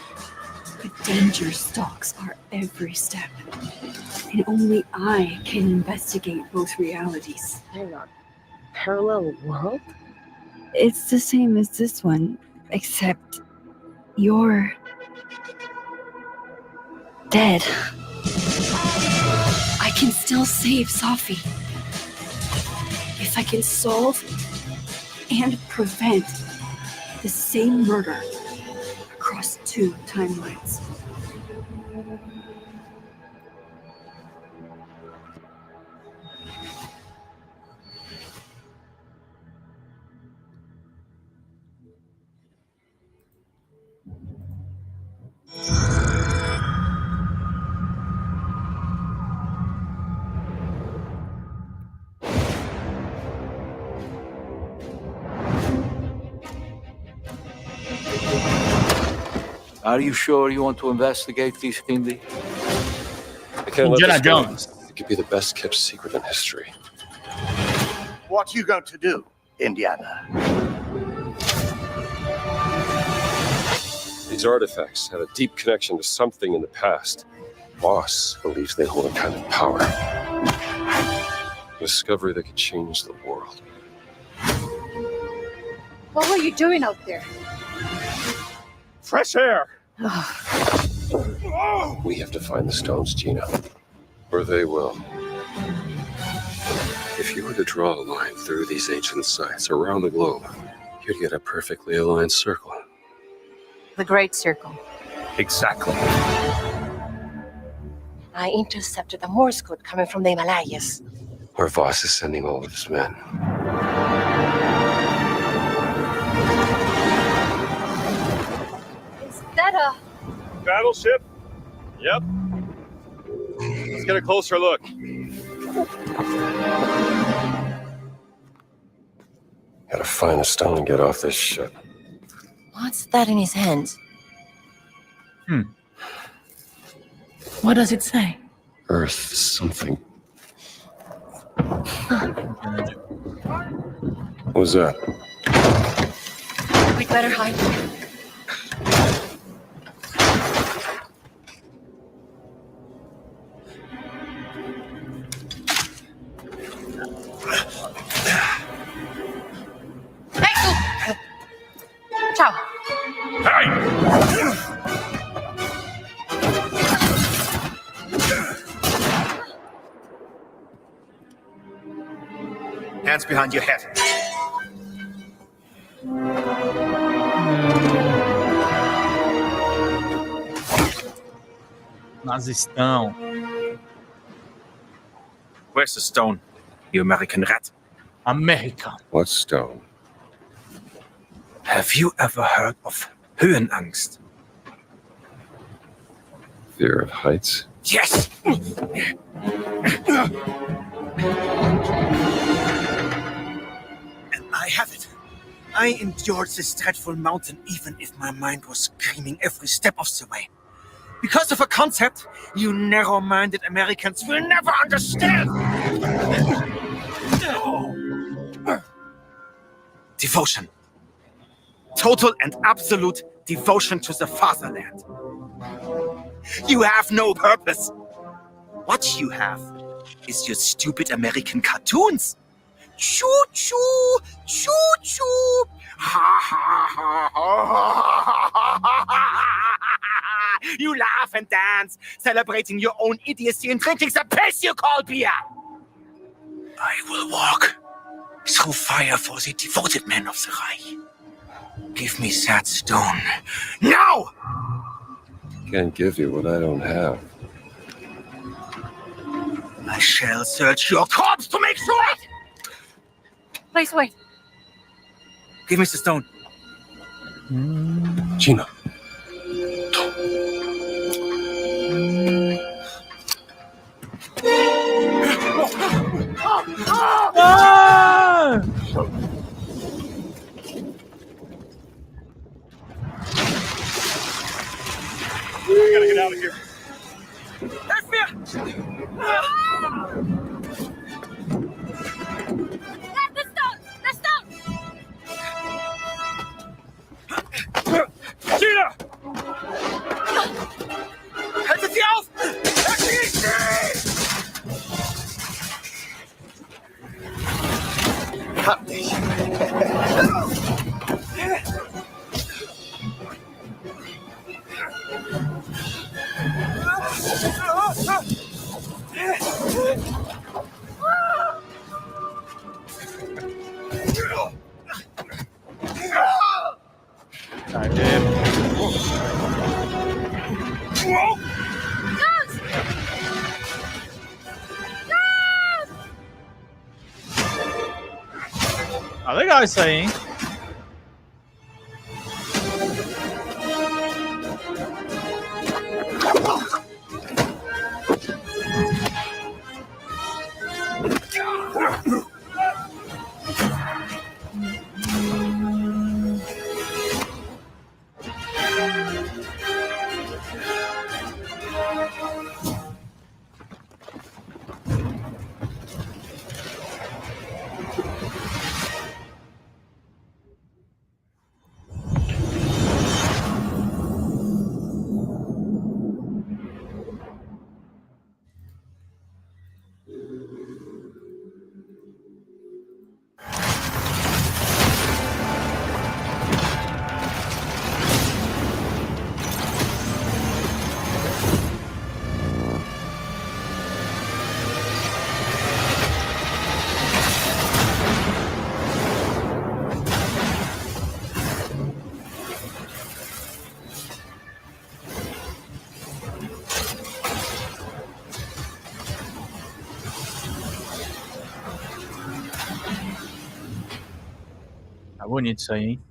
but danger stalks our every step. And only I can investigate both realities. Hang on. Parallel world? It's the same as this one, except you're dead. I can still save Safi. If I can solve and prevent the same murder across 2 timelines. Are you sure you want to investigate this, Indy? I can't let Indiana this go. Jones. It could be the best kept secret in history. What you going to do, Indiana? These artifacts have a deep connection to something in the past. Boss believes they hold a kind of power. A discovery that could change the world. What were you doing out there? Fresh air! We have to find the stones, Gina. Or they will. If you were to draw a line through these ancient sites around the globe, you'd get a perfectly aligned circle. The Great Circle. Exactly. I intercepted the Morse code coming from the Himalayas. Where Voss is sending all of his men. Is that a... Battleship? Yep. Let's get a closer look. Gotta find a stone and get off this ship. What's that in his hands? What does it say? Earth something. What was that? We'd better hide. Hey! Ciao. Hands behind your head. Nazistão. Where's the stone, you American rat? America. What stone? Have you ever heard of Höhenangst? Fear of heights? Yes! I have it. I endured this dreadful mountain even if my mind was screaming every step of the way. Because of a concept you narrow-minded Americans will never understand. Devotion. Total and absolute devotion to the fatherland. You have no purpose. What you have is your stupid American cartoons. Choo-choo, choo-choo. Ha, ha, ha, ha. You laugh and dance, celebrating your own idiocy and drinking the piss you call beer. I will walk through fire for the devoted men of the Reich. Give me that stone. Now! Can't give you what I don't have. I shall search your corpse to make sure. Please wait. Give me the stone. Gina. Ah! We gotta get out of here. Help me! The stone! The stone! Gina! Haltet sie auf! Lass sie nicht stehen! Hab dich! Ah, legal isso aí, hein? Tá bonito isso aí, hein?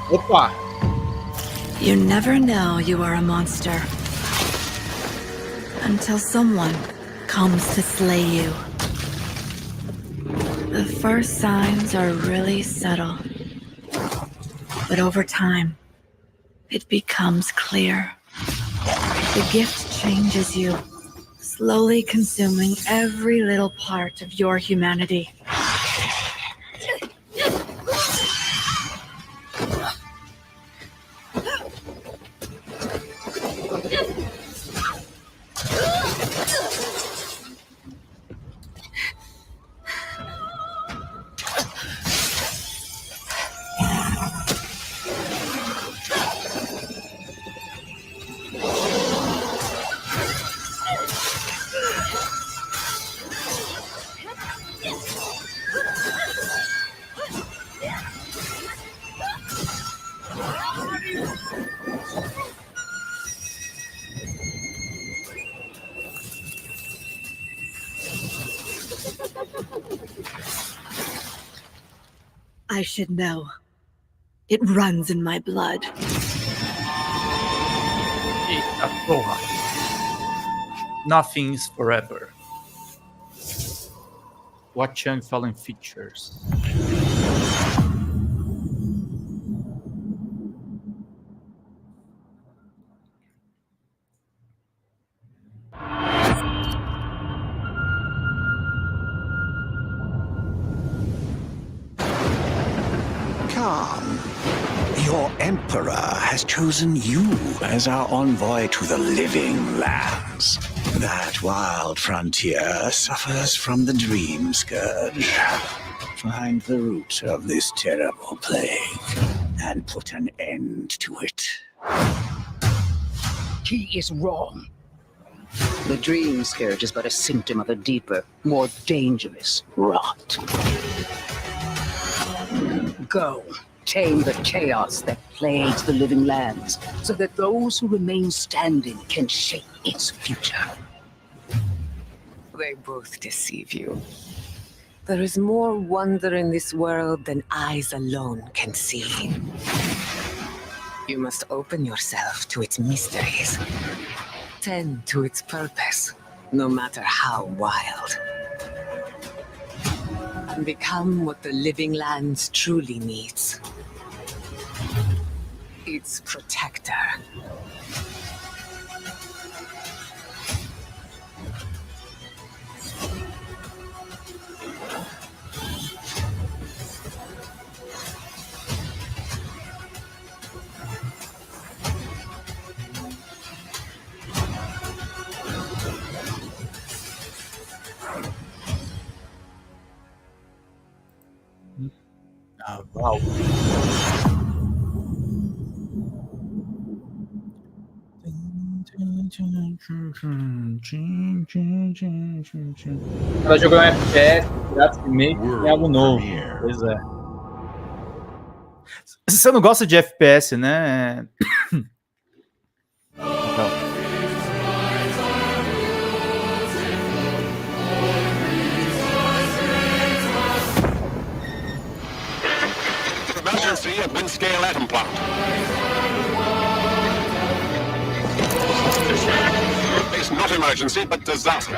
Opa! You never know you are a monster until someone comes to slay you. The first signs are really subtle, but over time, it becomes clear. The gift changes you, slowly consuming every little part of your humanity. I should know. It runs in my blood. Eita porra. Nothing's forever. Watch young fallen features. Come. Your Emperor has chosen you as our envoy to the living lands. That wild frontier suffers from the dream scourge. Find the root of this terrible plague and put an end to it. He is wrong. The dream scourge is but a symptom of a deeper, more dangerous rot. Go, tame the chaos that plagues the living lands, so that those who remain standing can shape its future. They both deceive you. There is more wonder in this world than eyes alone can see. You must open yourself to its mysteries. Tend to its purpose, no matter how wild. And become what the living lands truly needs. Its protector. Ah, wow. Ela jogou um FPS, praticamente tem algo novo. Pois é. Você não gosta de FPS, né? Não. Emergency at mid-scale atom plant. It's not emergency, but disaster.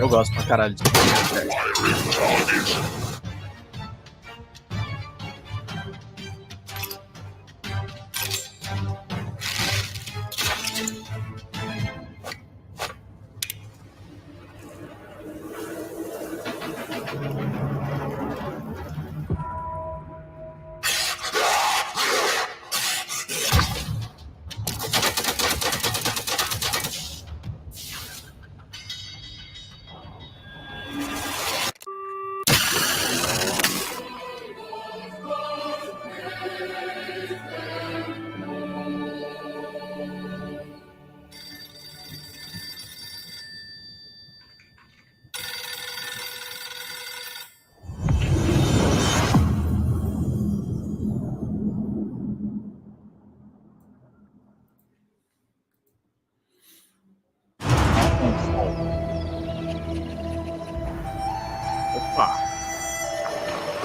Eu gosto pra caralho disso.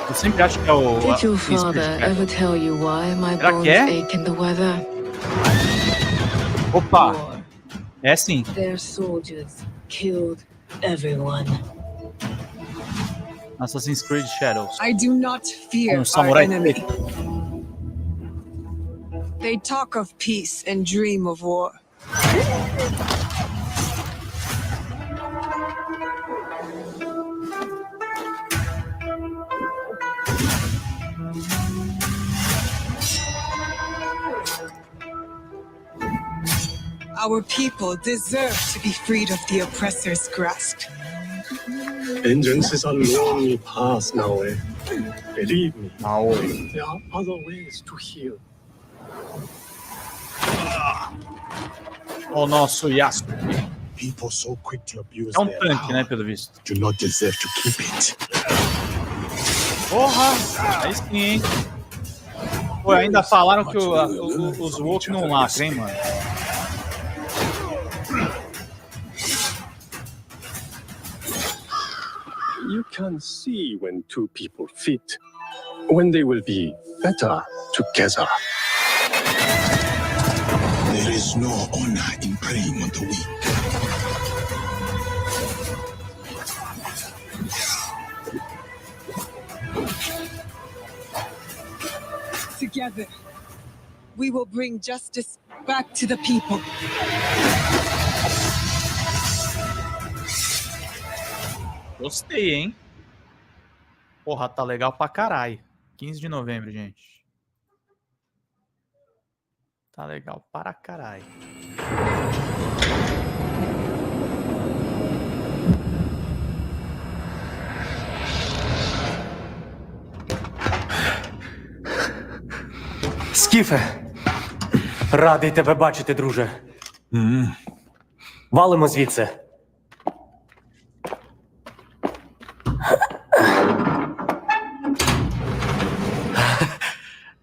Eu sempre acho que é o... Did your father ever tell you why my bones ache in the weather? Opa! É sim. Their soldiers killed everyone. Assassin's Creed Shadows. I do not fear our samurai enemy. They talk of peace and dream of war. Our people deserve to be freed of the oppressor's grasp. Vengeance is a lonely path now, eh? Believe me. There are other ways to heal. O nosso Yasuo. People so quick to abuse É um their tanque, power né, pelo visto. do not deserve to keep it. Porra! Aí sim, hein? Pô, ainda falaram que os Woke não lacram, hein, mano? You can see when two people fit, when they will be better together. There is no honor in preying on the weak. Together, we will bring justice back to the people. Gostei, hein? Porra, tá legal pra caralho. 15 de novembro, gente. Tá legal para caralho. Скіфе, радий тебе бачити, друже. Валимо звідси.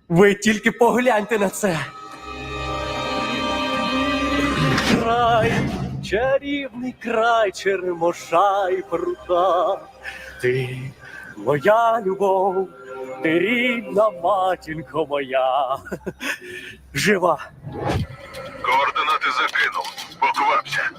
Ви тільки погляньте на це. Край, чарівний край черемоша й прута. Ти моя любов, ти рідна матінко моя. Жива. Координати закинув. Поквапся.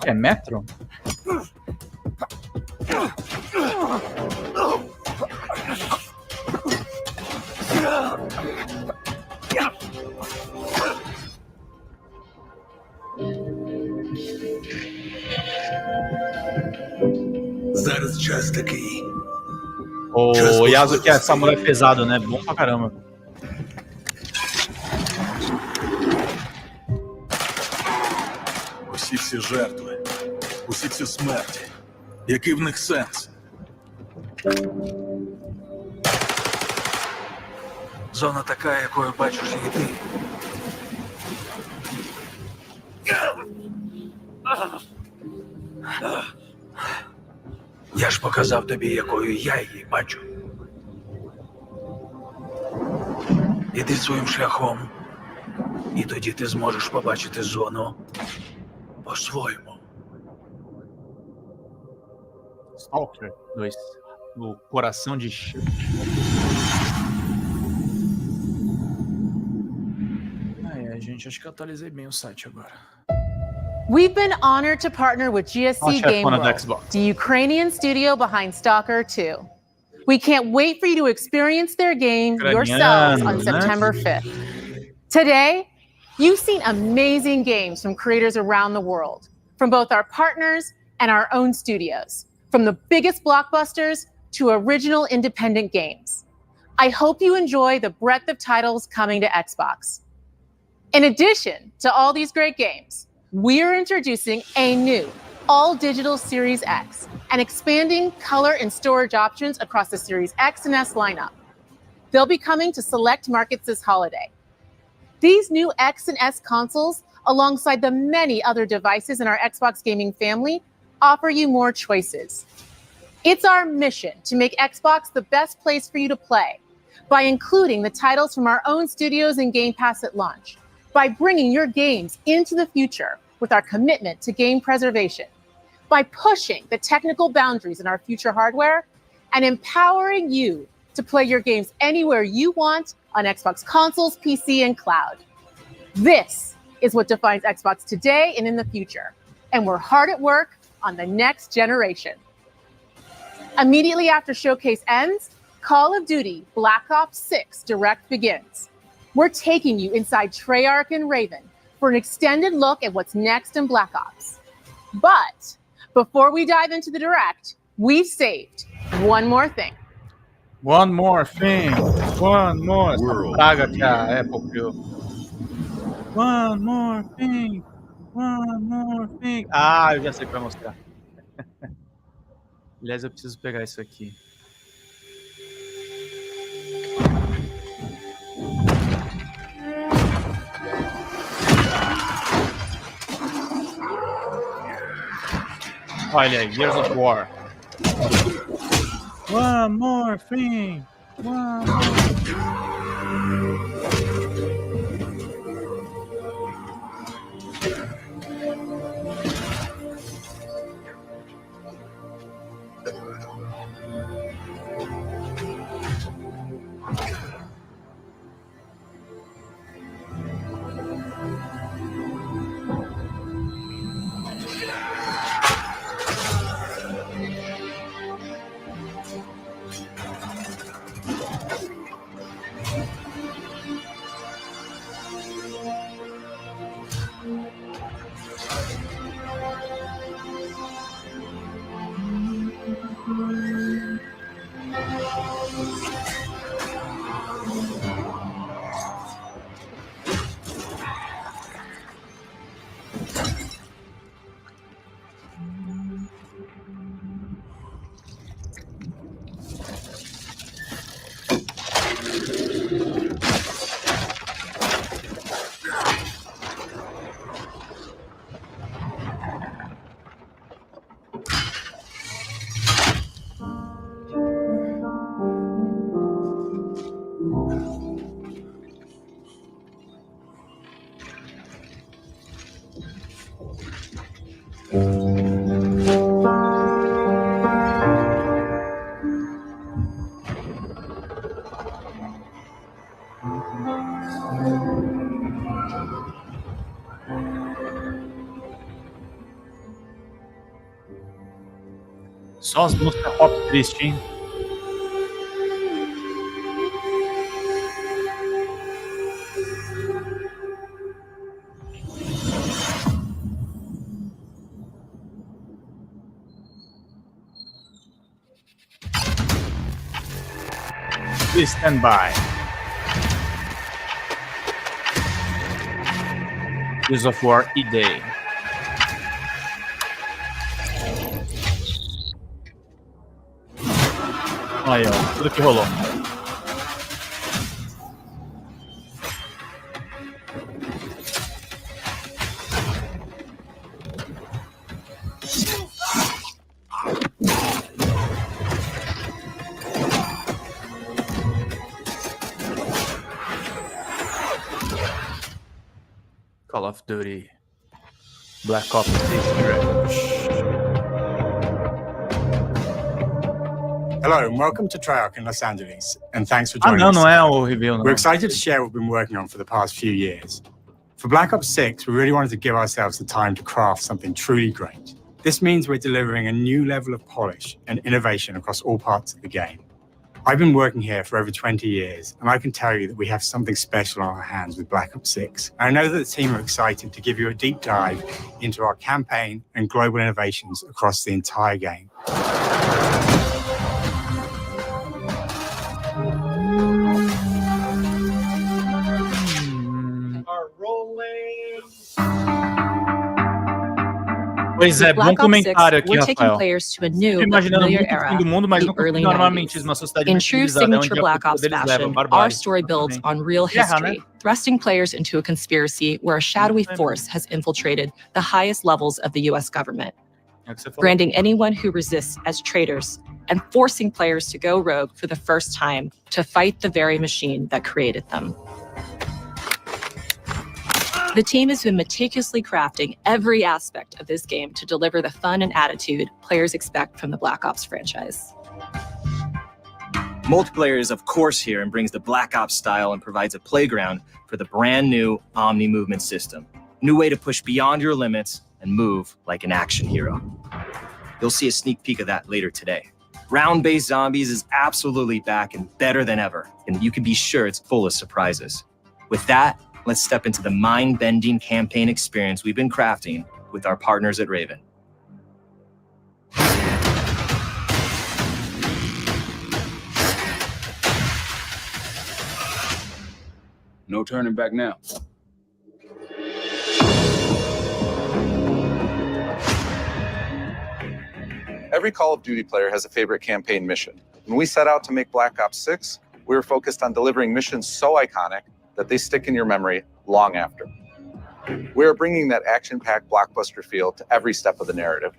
É metro? Зараз час такий. O Yasuo que é samurai pesado, né? Bom pra caramba. Усі ці жертви, усі ці смерті. Який в них сенс? Зона така, якою бачиш її ти. Я ж показав тобі, якою я її бачу. Іди своїм шляхом, і тоді ти зможеш побачити зону по-своєму. Stalker 2. O coração de chão. Ai, gente, acho que eu atualizei bem o site agora. We've been honored to partner with GSC Game one of World, Xbox. the Ukrainian studio behind Stalker 2. We can't wait for you to experience their game yourselves on September 5th. Today, you've seen amazing games from creators around the world, from both our partners and our own studios, from the biggest blockbusters to original independent games. I hope you enjoy the breadth of titles coming to Xbox. In addition to all these great games, we're introducing a new all-digital Series X and expanding color and storage options across the Series X and S lineup. They'll be coming to select markets this holiday. These new X and S consoles, alongside the many other devices in our Xbox gaming family, offer you more choices. It's our mission to make Xbox the best place for you to play by including the titles from our own studios in Game Pass at launch, by bringing your games into the future with our commitment to game preservation, by pushing the technical boundaries in our future hardware, and empowering you to play your games anywhere you want on Xbox consoles, PC, and cloud. This is what defines Xbox today and in the future, and we're hard at work on the next generation. Immediately after Showcase ends, Call of Duty Black Ops 6 Direct begins. We're taking you inside Treyarch and Raven for an extended look at what's next in Black Ops. But before we dive into the Direct, we've saved one more thing. One more thing. One more. Praga que a Apple criou. One more thing. One more thing. Ah, eu já sei o que vai mostrar. Aliás, eu preciso pegar isso aqui. Olha aí, Years of War. One more thing. One more. Só as músicas pop triste, hein? Please stand by. Years of War E-Day. Aí, ó, tudo que rolou. Call of Duty, Black Ops 6. Hello and welcome to Treyarch in Los Angeles, and thanks for joining us. Não é o review, não. We're excited to share what we've been working on for the past few years. For Black Ops 6, we really wanted to give ourselves the time to craft something truly great. This means we're delivering a new level of polish and innovation across all parts of the game. I've been working here for over 20 years, and I can tell you that we have something special on our hands with Black Ops 6. And I know that the team are excited to give you a deep dive into our campaign and global innovations across the entire game. Pois é, bom comentário aqui, we're taking Rafael. players to a new, Imaginando familiar muito o era, fim do mundo, mas the não early normalmente 90s. uma sociedade In muito true civilizada, onde signature a Black cultura Ops deles leva fashion, barbárie. our story builds on real Guerra, history, thrusting players into a conspiracy where a shadowy force has infiltrated the highest levels of the US government, branding anyone who resists as traitors and forcing players to go rogue for the first time to fight the very machine that created them. The team has been meticulously crafting every aspect of this game to deliver the fun and attitude players expect from the Black Ops franchise. Multiplayer is of course here and brings the Black Ops style and provides a playground for the brand new Omni movement system. New way to push beyond your limits and move like an action hero. You'll see a sneak peek of that later today. Round-based zombies is absolutely back and better than ever, and you can be sure it's full of surprises. With that, let's step into the mind-bending campaign experience we've been crafting with our partners at Raven. No turning back now. Every Call of Duty player has a favorite campaign mission. When we set out to make Black Ops 6, we were focused on delivering missions so iconic that they stick in your memory long after. We are bringing that action-packed blockbuster feel to every step of the narrative.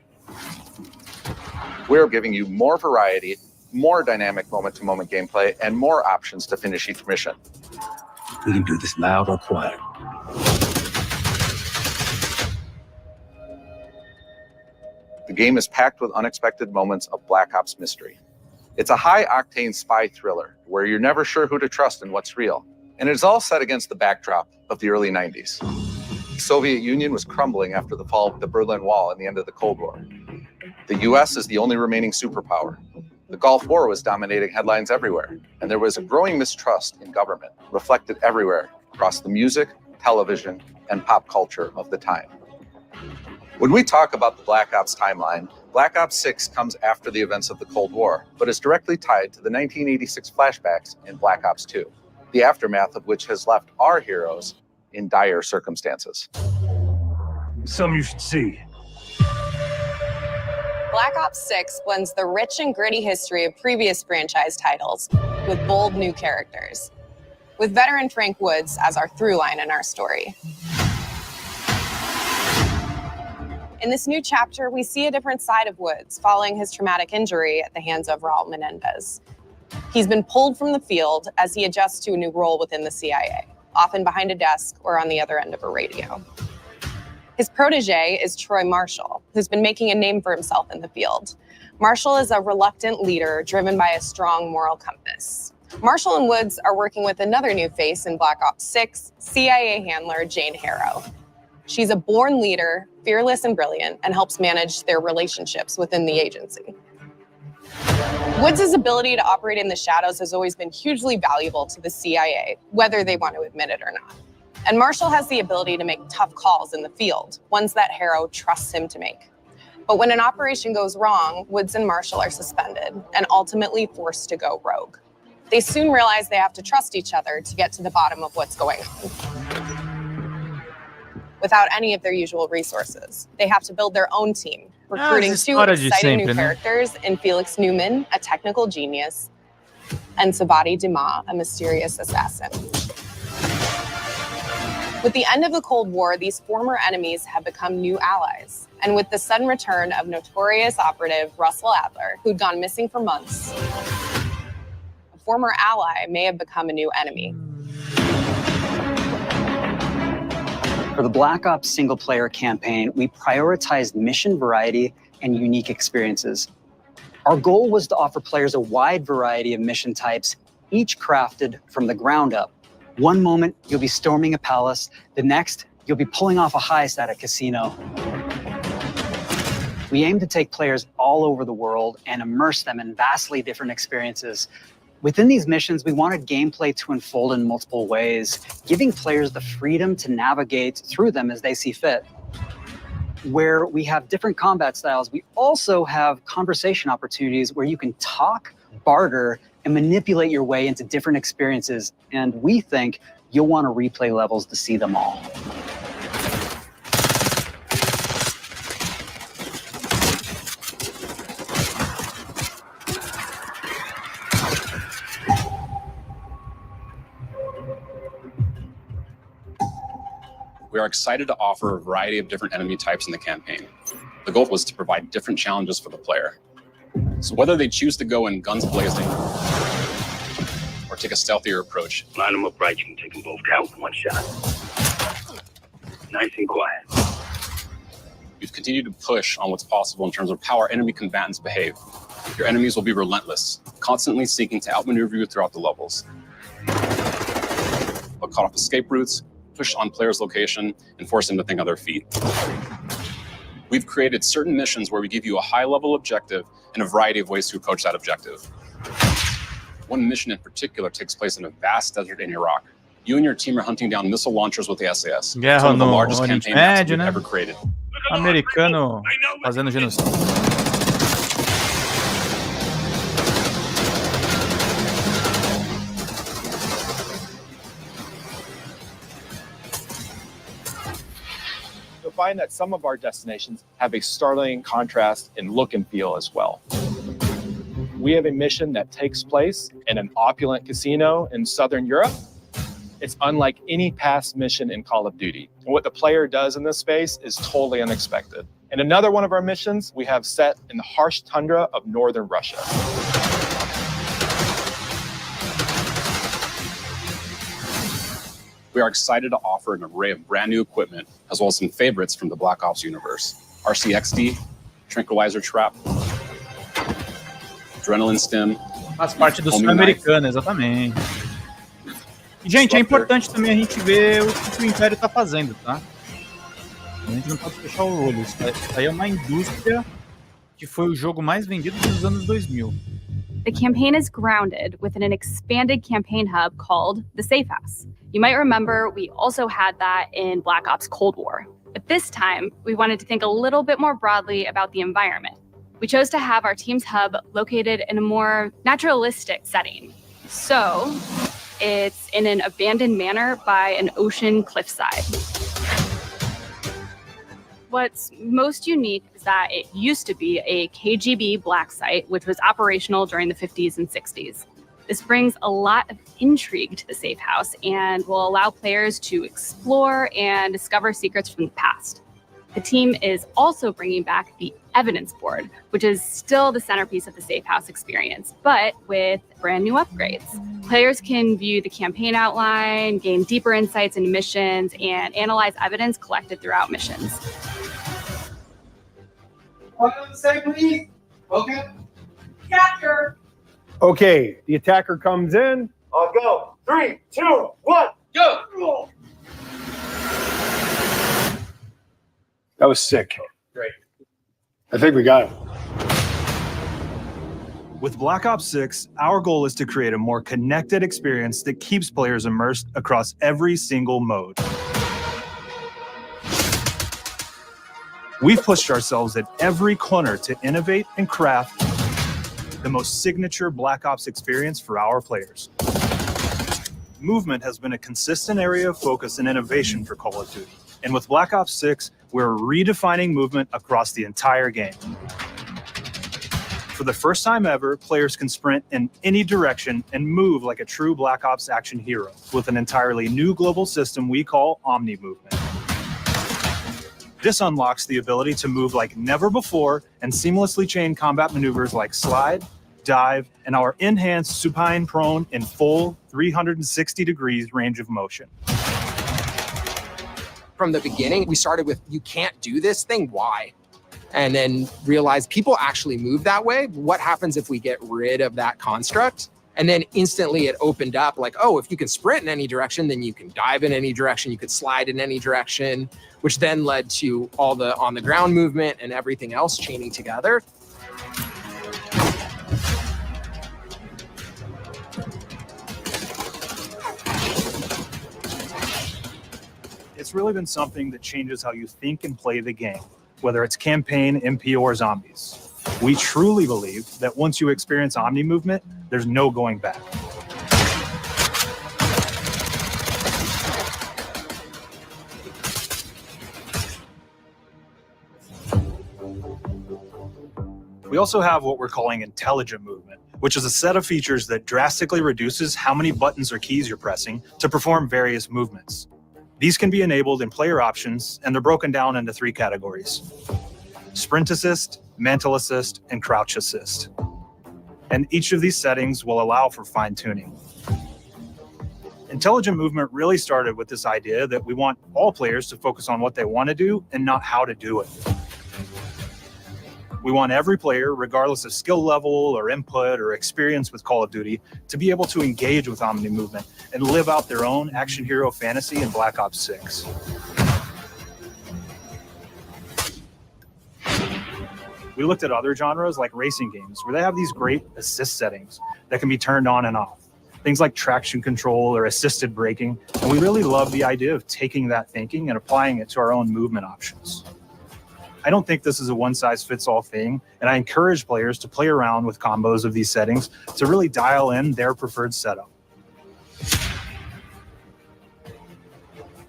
We are giving you more variety, more dynamic moment-to-moment gameplay, and more options to finish each mission. We can do this loud or quiet. The game is packed with unexpected moments of Black Ops mystery. It's a high-octane spy thriller where you're never sure who to trust and what's real. And it's all set against the backdrop of the early 90s. The Soviet Union was crumbling after the fall of the Berlin Wall and the end of the Cold War. The US is the only remaining superpower. The Gulf War was dominating headlines everywhere, and there was a growing mistrust in government, reflected everywhere across the music, television, and pop culture of the time. When we talk about the Black Ops timeline, Black Ops 6 comes after the events of the Cold War, but is directly tied to the 1986 flashbacks in Black Ops 2. The aftermath of which has left our heroes in dire circumstances. Some you should see. Black Ops 6 blends the rich and gritty history of previous franchise titles with bold new characters, with veteran Frank Woods as our through line in our story. In this new chapter, we see a different side of Woods following his traumatic injury at the hands of Raul Menendez. He's been pulled from the field as he adjusts to a new role within the CIA, often behind a desk or on the other end of a radio. His protege is Troy Marshall, who's been making a name for himself in the field. Marshall is a reluctant leader driven by a strong moral compass. Marshall and Woods are working with another new face in Black Ops 6, CIA handler Jane Harrow. She's a born leader, fearless and brilliant, and helps manage their relationships within the agency. Woods' ability to operate in the shadows has always been hugely valuable to the CIA, whether they want to admit it or not. And Marshall has the ability to make tough calls in the field, ones that Harrow trusts him to make. But when an operation goes wrong, Woods and Marshall are suspended and ultimately forced to go rogue. They soon realize they have to trust each other to get to the bottom of what's going on. Without any of their usual resources, they have to build their own team, recruiting two exciting new characters in Felix Newman, a technical genius, and Sabati Dumas, a mysterious assassin. With the end of the Cold War, these former enemies have become new allies. And with the sudden return of notorious operative Russell Adler, who'd gone missing for months, a former ally may have become a new enemy. For the Black Ops single-player campaign, we prioritized mission variety and unique experiences. Our goal was to offer players a wide variety of mission types, each crafted from the ground up. One moment, you'll be storming a palace. The next, you'll be pulling off a heist at a casino. We aim to take players all over the world and immerse them in vastly different experiences. Within these missions, we wanted gameplay to unfold in multiple ways, giving players the freedom to navigate through them as they see fit. Where we have different combat styles, we also have conversation opportunities where you can talk, barter, and manipulate your way into different experiences. And we think you'll want to replay levels to see them all. We are excited to offer a variety of different enemy types in the campaign. The goal was to provide different challenges for the player. So whether they choose to go in guns blazing or take a stealthier approach. Line them up right, you can take them both down with one shot. Nice and quiet. We've continued to push on what's possible in terms of how our enemy combatants behave. Your enemies will be relentless, constantly seeking to outmaneuver you throughout the levels. They'll cut off escape routes, push on players' location, and force them to think on their feet. We've created certain missions where we give you a high-level objective and a variety of ways to approach that objective. One mission in particular takes place in a vast desert in Iraq. You and your team are hunting down missile launchers with the SAS. Guerra One of the no largest Oriente campaign maps Médio, we've né? ever created. Americano fazendo genocídio. You'll find that some of our destinations have a startling contrast in look and feel as well. We have a mission that takes place in an opulent casino in Southern Europe. It's unlike any past mission in Call of Duty. And what the player does in this space is totally unexpected. And another one of our missions we have set in the harsh tundra of northern Russia. We are excited to offer an array of brand new equipment, as well as some favorites from the Black Ops universe. RCXD, Tranquilizer Trap, Adrenaline Stim. Faz parte do Sul-Americano, exatamente. E, gente, é importante também a gente ver o que o Império tá fazendo, tá? A gente não pode fechar o olho. Isso aí é uma indústria que foi o jogo mais vendido dos anos 2000. The campaign is grounded within an expanded campaign hub called the Safe House. You might remember we also had that in Black Ops Cold War. But this time, we wanted to think a little bit more broadly about the environment. We chose to have our team's hub located in a more naturalistic setting. So it's in an abandoned manor by an ocean cliffside. What's most unique is that it used to be a KGB black site, which was operational during the 50s and 60s. This brings a lot of intrigue to the Safe House and will allow players to explore and discover secrets from the past. The team is also bringing back the evidence board, which is still the centerpiece of the Safe House experience, but with brand new upgrades. Players can view the campaign outline, gain deeper insights into missions, and analyze evidence collected throughout missions. One on the same, please. Okay. Attacker. Okay, the attacker comes in. I'll go. 3, 2, 1, go. That was sick. Great. I think we got it. With Black Ops 6, our goal is to create a more connected experience that keeps players immersed across every single mode. We've pushed ourselves at every corner to innovate and craft the most signature Black Ops experience for our players. Movement has been a consistent area of focus and innovation for Call of Duty. And with Black Ops 6, we're redefining movement across the entire game. For the first time ever, players can sprint in any direction and move like a true Black Ops action hero with an entirely new global system we call Omni Movement. This unlocks the ability to move like never before and seamlessly chain combat maneuvers like slide, dive, and our enhanced supine prone in full 360 degrees range of motion. From the beginning, we started with, you can't do this thing, why? And then realized people actually move that way. What happens if we get rid of that construct? And then instantly it opened up like, oh, if you can sprint in any direction, then you can dive in any direction, you could slide in any direction, which then led to all the on the ground movement and everything else chaining together. It's really been something that changes how you think and play the game, whether it's campaign, MP, or zombies. We truly believe that once you experience Omni Movement, there's no going back. We also have what we're calling intelligent movement, which is a set of features that drastically reduces how many buttons or keys you're pressing to perform various movements. These can be enabled in player options, and they're broken down into 3 categories: sprint assist, mantle assist, and crouch assist. And each of these settings will allow for fine-tuning. Intelligent movement really started with this idea that we want all players to focus on what they want to do and not how to do it. We want every player, regardless of skill level or input or experience with Call of Duty, to be able to engage with Omni Movement and live out their own action hero fantasy in Black Ops 6. We looked at other genres like racing games, where they have these great assist settings that can be turned on and off. Things like traction control or assisted braking. And we really love the idea of taking that thinking and applying it to our own movement options. I don't think this is a one-size-fits-all thing, and I encourage players to play around with combos of these settings to really dial in their preferred setup.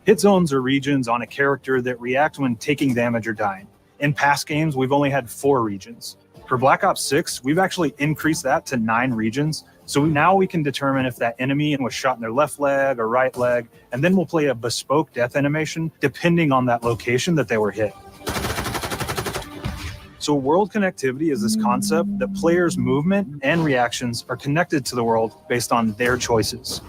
Hit zones are regions on a character that react when taking damage or dying. In past games, we've only had 4 regions. For Black Ops 6, we've actually increased that to 9 regions, so now we can determine if that enemy was shot in their left leg or right leg, and then we'll play a bespoke death animation depending on that location that they were hit. So world connectivity is this concept that players' movement and reactions are connected to the world based on their choices.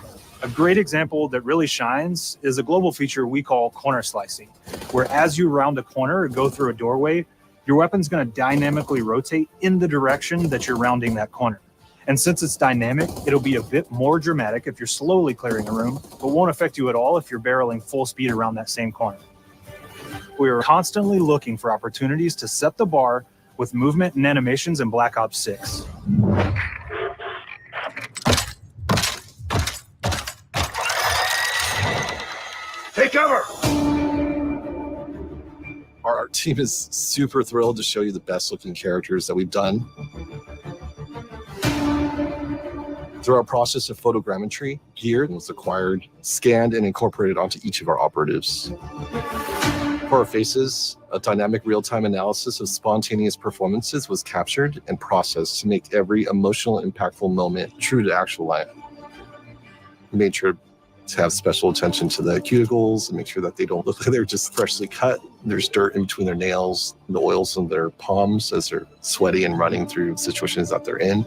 A great example that really shines is a global feature we call corner slicing, where as you round a corner or go through a doorway, your weapon's going to dynamically rotate in the direction that you're rounding that corner. And since it's dynamic, it'll be a bit more dramatic if you're slowly clearing a room, but won't affect you at all if you're barreling full speed around that same corner. We are constantly looking for opportunities to set the bar with movement and animations in Black Ops 6. Take cover! Our art team is super thrilled to show you the best looking characters that we've done. Through our process of photogrammetry, gear was acquired, scanned, and incorporated onto each of our operatives. For our faces, a dynamic real-time analysis of spontaneous performances was captured and processed to make every emotional, impactful moment true to actual life. We made sure to have special attention to the cuticles and make sure that they don't look like they're just freshly cut. There's dirt in between their nails, the oils on their palms as they're sweaty and running through situations that they're in.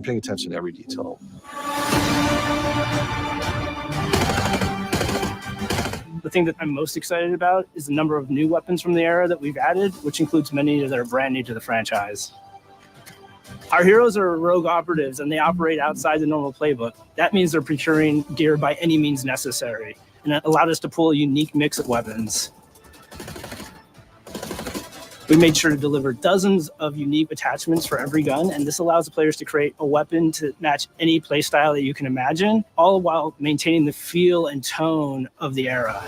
Paying attention to every detail. The thing that I'm most excited about is the number of new weapons from the era that we've added, which includes many that are brand new to the franchise. Our heroes are rogue operatives and they operate outside the normal playbook. That means they're procuring gear by any means necessary, and that allowed us to pull a unique mix of weapons. We made sure to deliver dozens of unique attachments for every gun, and this allows the players to create a weapon to match any playstyle that you can imagine, all while maintaining the feel and tone of the era.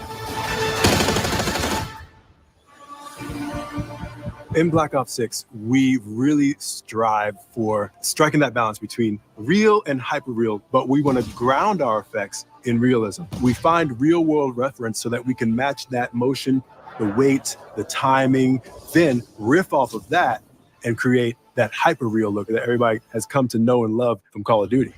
In Black Ops 6, we really strive for striking that balance between real and hyper-real, but we want to ground our effects in realism. We find real-world reference so that we can match that motion the weight, the timing, then riff off of that and create that hyper-real look that everybody has come to know and love from Call of Duty.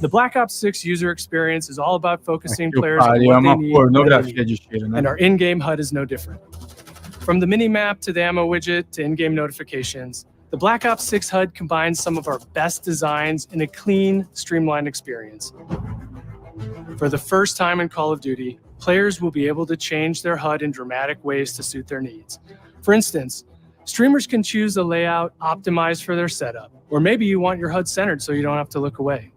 The Black Ops 6 user experience is all about focusing players on what they need, and our in-game HUD is no different. From the mini-map to the ammo widget to in-game notifications, the Black Ops 6 HUD combines some of our best designs in a clean, streamlined experience. For the first time in Call of Duty, players will be able to change their HUD in dramatic ways to suit their needs. For instance, streamers can choose a layout optimized for their setup, or maybe you want your HUD centered so you don't have to look away.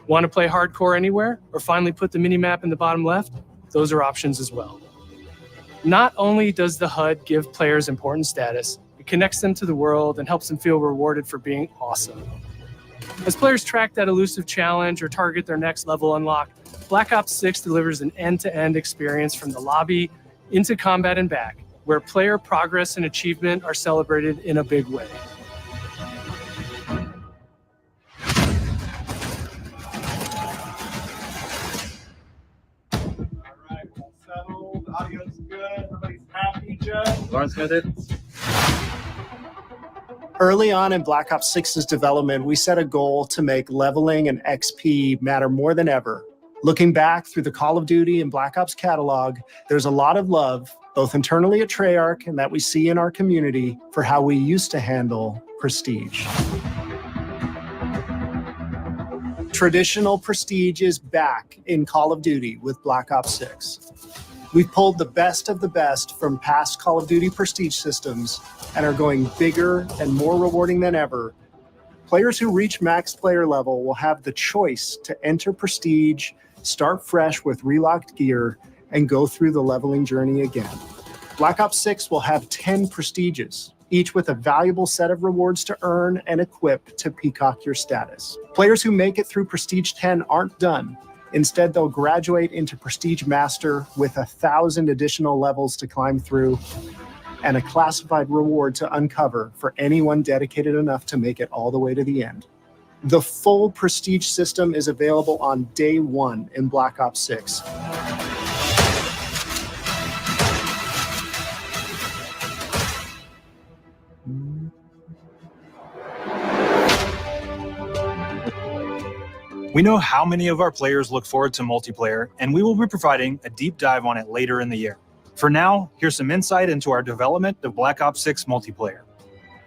Want to play hardcore anywhere, or finally put the mini-map in the bottom left? Those are options as well. Not only does the HUD give players important status, it connects them to the world and helps them feel rewarded for being awesome. As players track that elusive challenge or target their next level unlock, Black Ops 6 delivers an end-to-end experience from the lobby into combat and back, where player progress and achievement are celebrated in a big way. Audio's good. Everybody's happy, Joe. Lauren's got it. Early on in Black Ops 6's development, we set a goal to make leveling and XP matter more than ever. Looking back through the Call of Duty and Black Ops catalog, there's a lot of love, both internally at Treyarch and that we see in our community, for how we used to handle prestige. Traditional prestige is back in Call of Duty with Black Ops 6. We've pulled the best of the best from past Call of Duty prestige systems and are going bigger and more rewarding than ever. Players who reach max player level will have the choice to enter prestige, start fresh with relocked gear, and go through the leveling journey again. Black Ops 6 will have 10 prestiges, each with a valuable set of rewards to earn and equip to peacock your status. Players who make it through Prestige 10 aren't done. Instead, they'll graduate into Prestige Master with 1,000 additional levels to climb through and a classified reward to uncover for anyone dedicated enough to make it all the way to the end. The full Prestige system is available on day one in Black Ops 6. We know how many of our players look forward to multiplayer, and we will be providing a deep dive on it later in the year. For now, here's some insight into our development of Black Ops 6 multiplayer.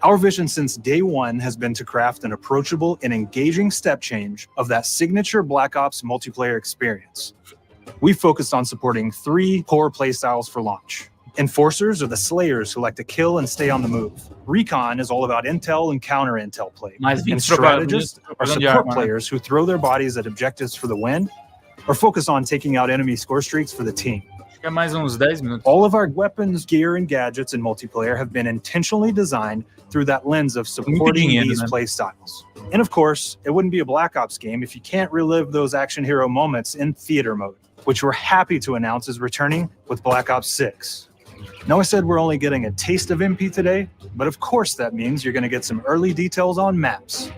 Our vision since day one has been to craft an approachable and engaging step change of that signature Black Ops multiplayer experience. We focused on supporting 3 core playstyles for launch. Enforcers are the slayers who like to kill and stay on the move. Recon is all about intel and counter-intel play. And strategists are support players who throw their bodies at objectives for the win or focus on taking out enemy score streaks for the team. All of our weapons, gear, and gadgets in multiplayer have been intentionally designed through that lens of supporting these play styles. And of course, it wouldn't be a Black Ops game if you can't relive those action hero moments in theater mode, which we're happy to announce is returning with Black Ops 6. Now, I said we're only getting a taste of MP today, but of course that means you're going to get some early details on maps.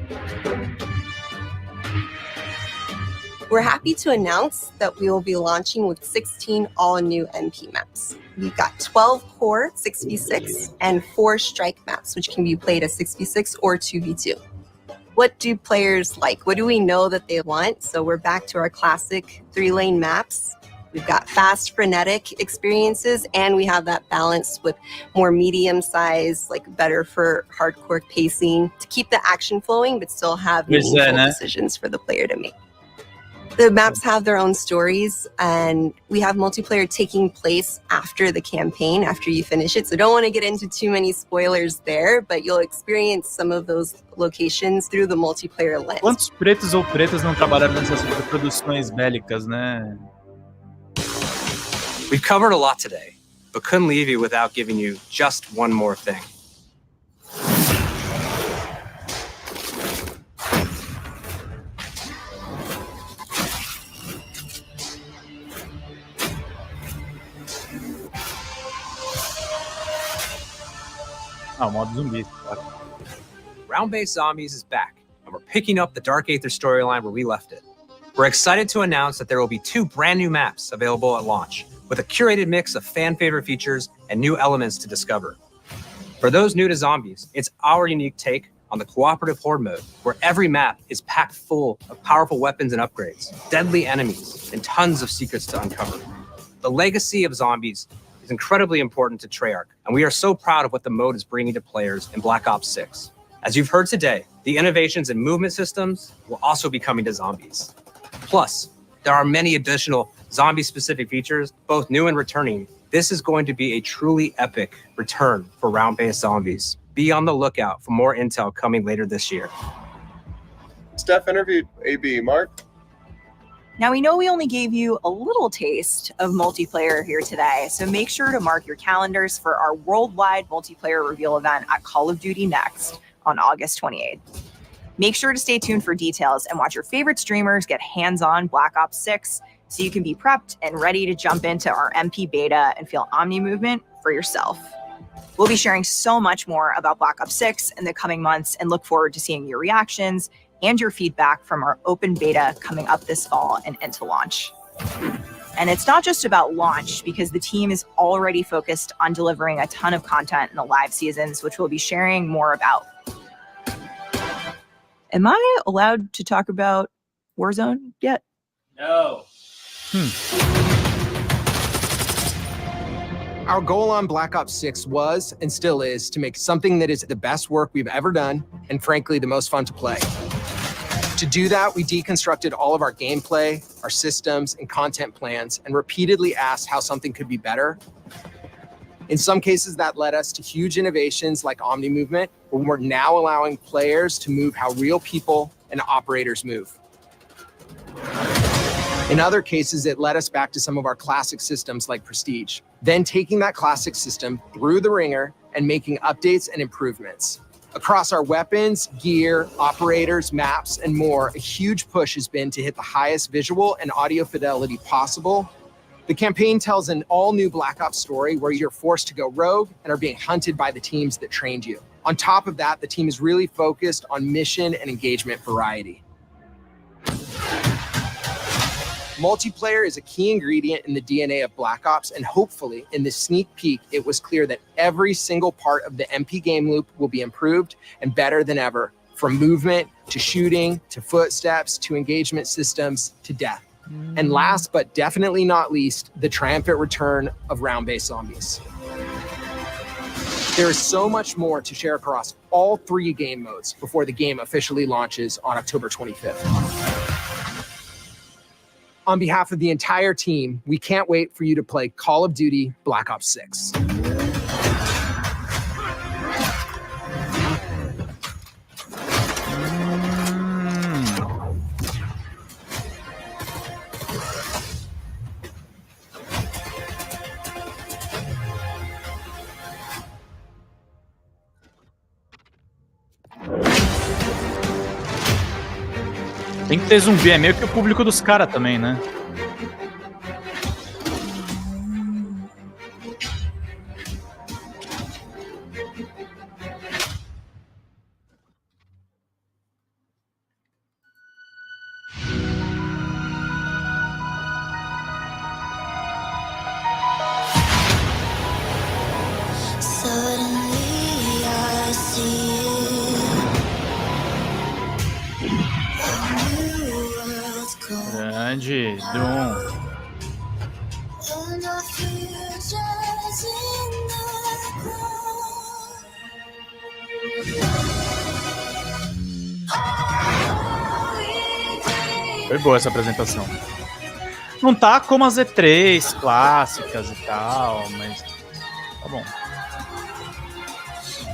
We're happy to announce that we will be launching with 16 all-new MP maps. We've got 12 core 6v6 and 4 strike maps, which can be played as 6v6 or 2v2. What do players like? What do we know that they want? So we're back to our classic 3-lane maps. We've got fast, frenetic experiences, and we have that balance with more medium size, like better for hardcore pacing to keep the action flowing, but still have meaningful decisions for the player to make. The maps have their own stories, and we have multiplayer taking place after the campaign, after you finish it. So don't want to get into too many spoilers there, but you'll experience some of those locations through the multiplayer lens. Quantos pretos ou pretas não trabalharam nessas produções bélicas, né? We've covered a lot today, but couldn't leave you without giving you just one more thing. Ah, o modo zumbi, claro. Round-based zombies is back, and we're picking up the Dark Aether storyline where we left it. We're excited to announce that there will be 2 brand new maps available at launch, with a curated mix of fan favorite features and new elements to discover. For those new to zombies, it's our unique take on the cooperative horde mode, where every map is packed full of powerful weapons and upgrades, deadly enemies, and tons of secrets to uncover. The legacy of zombies is incredibly important to Treyarch, and we are so proud of what the mode is bringing to players in Black Ops 6. As you've heard today, the innovations in movement systems will also be coming to zombies. Plus, there are many additional zombie-specific features, both new and returning. This is going to be a truly epic return for round-based zombies. Be on the lookout for more intel coming later this year. Steph interviewed AB. Mark? Now, we know we only gave you a little taste of multiplayer here today, so make sure to mark your calendars for our worldwide multiplayer reveal event at Call of Duty Next on August 28th. Make sure to stay tuned for details and watch your favorite streamers get hands-on Black Ops 6 so you can be prepped and ready to jump into our MP beta and feel Omni movement for yourself. We'll be sharing so much more about Black Ops 6 in the coming months and look forward to seeing your reactions and your feedback from our open beta coming up this fall and into launch. And it's not just about launch, because the team is already focused on delivering a ton of content in the live seasons, which we'll be sharing more about. Am I allowed to talk about Warzone yet? No. Our goal on Black Ops 6 was, and still is, to make something that is the best work we've ever done, and frankly, the most fun to play. To do that, we deconstructed all of our gameplay, our systems, and content plans, and repeatedly asked how something could be better. In some cases, that led us to huge innovations like Omni movement, where we're now allowing players to move how real people and operators move. In other cases, it led us back to some of our classic systems like Prestige, then taking that classic system through the ringer and making updates and improvements. Across our weapons, gear, operators, maps, and more, a huge push has been to hit the highest visual and audio fidelity possible. The campaign tells an all-new Black Ops story where you're forced to go rogue and are being hunted by the teams that trained you. On top of that, the team is really focused on mission and engagement variety. Multiplayer is a key ingredient in the DNA of Black Ops, and hopefully in this sneak peek, it was clear that every single part of the MP game loop will be improved and better than ever, from movement to shooting to footsteps to engagement systems to death. And last but definitely not least, the triumphant return of round-based zombies. There is so much more to share across all 3 game modes before the game officially launches on October 25th. On behalf of the entire team, we can't wait for you to play Call of Duty Black Ops 6. Tem que ter zumbi, é meio que o público dos caras também, né? Grande Doom. Foi boa essa apresentação. Não tá como as E3 clássicas e tal, mas tá bom.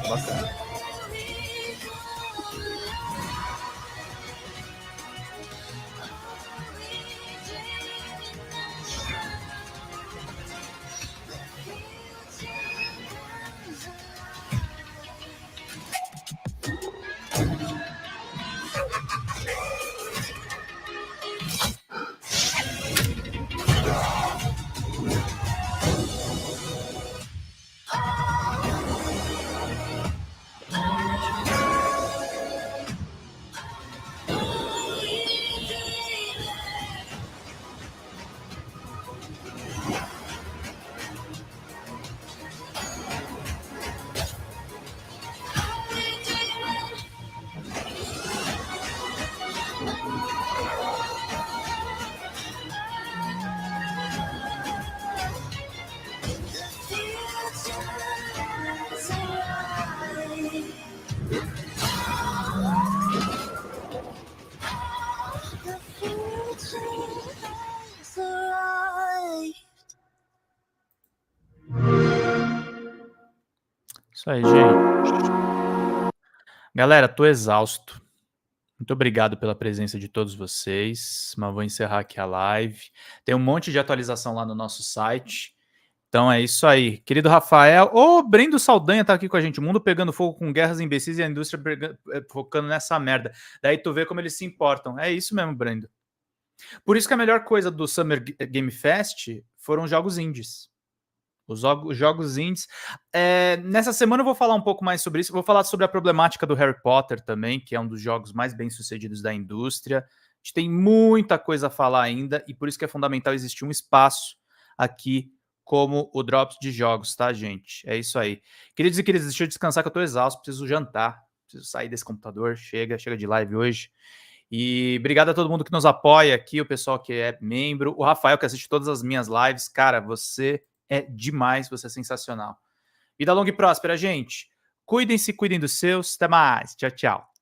Tá bacana. Isso aí, gente. Galera, tô exausto. Muito obrigado pela presença de todos vocês, mas vou encerrar aqui a live. Tem um monte de atualização lá no nosso site. Então é isso aí. Querido Rafael, Brendo Saldanha tá aqui com a gente. O mundo pegando fogo com guerras imbecis e a indústria focando nessa merda. Daí tu vê como eles se importam. É isso mesmo, Brendo. Por isso que a melhor coisa do Summer Game Fest foram jogos indies. Os jogos indies. Nessa semana eu vou falar um pouco mais sobre isso. Vou falar sobre a problemática do Harry Potter também, que é um dos jogos mais bem-sucedidos da indústria. A gente tem muita coisa a falar ainda, e por isso que é fundamental existir um espaço aqui como o Drops de Jogos, tá, gente? É isso aí. Queridos e queridas, deixa eu descansar que eu tô exausto, preciso jantar, preciso sair desse computador. Chega de live hoje. E obrigado a todo mundo que nos apoia aqui, o pessoal que é membro, o Rafael que assiste todas as minhas lives. Cara, você é demais, você é sensacional. Vida longa e próspera, gente. Cuidem-se, cuidem dos seus. Até mais. Tchau, tchau.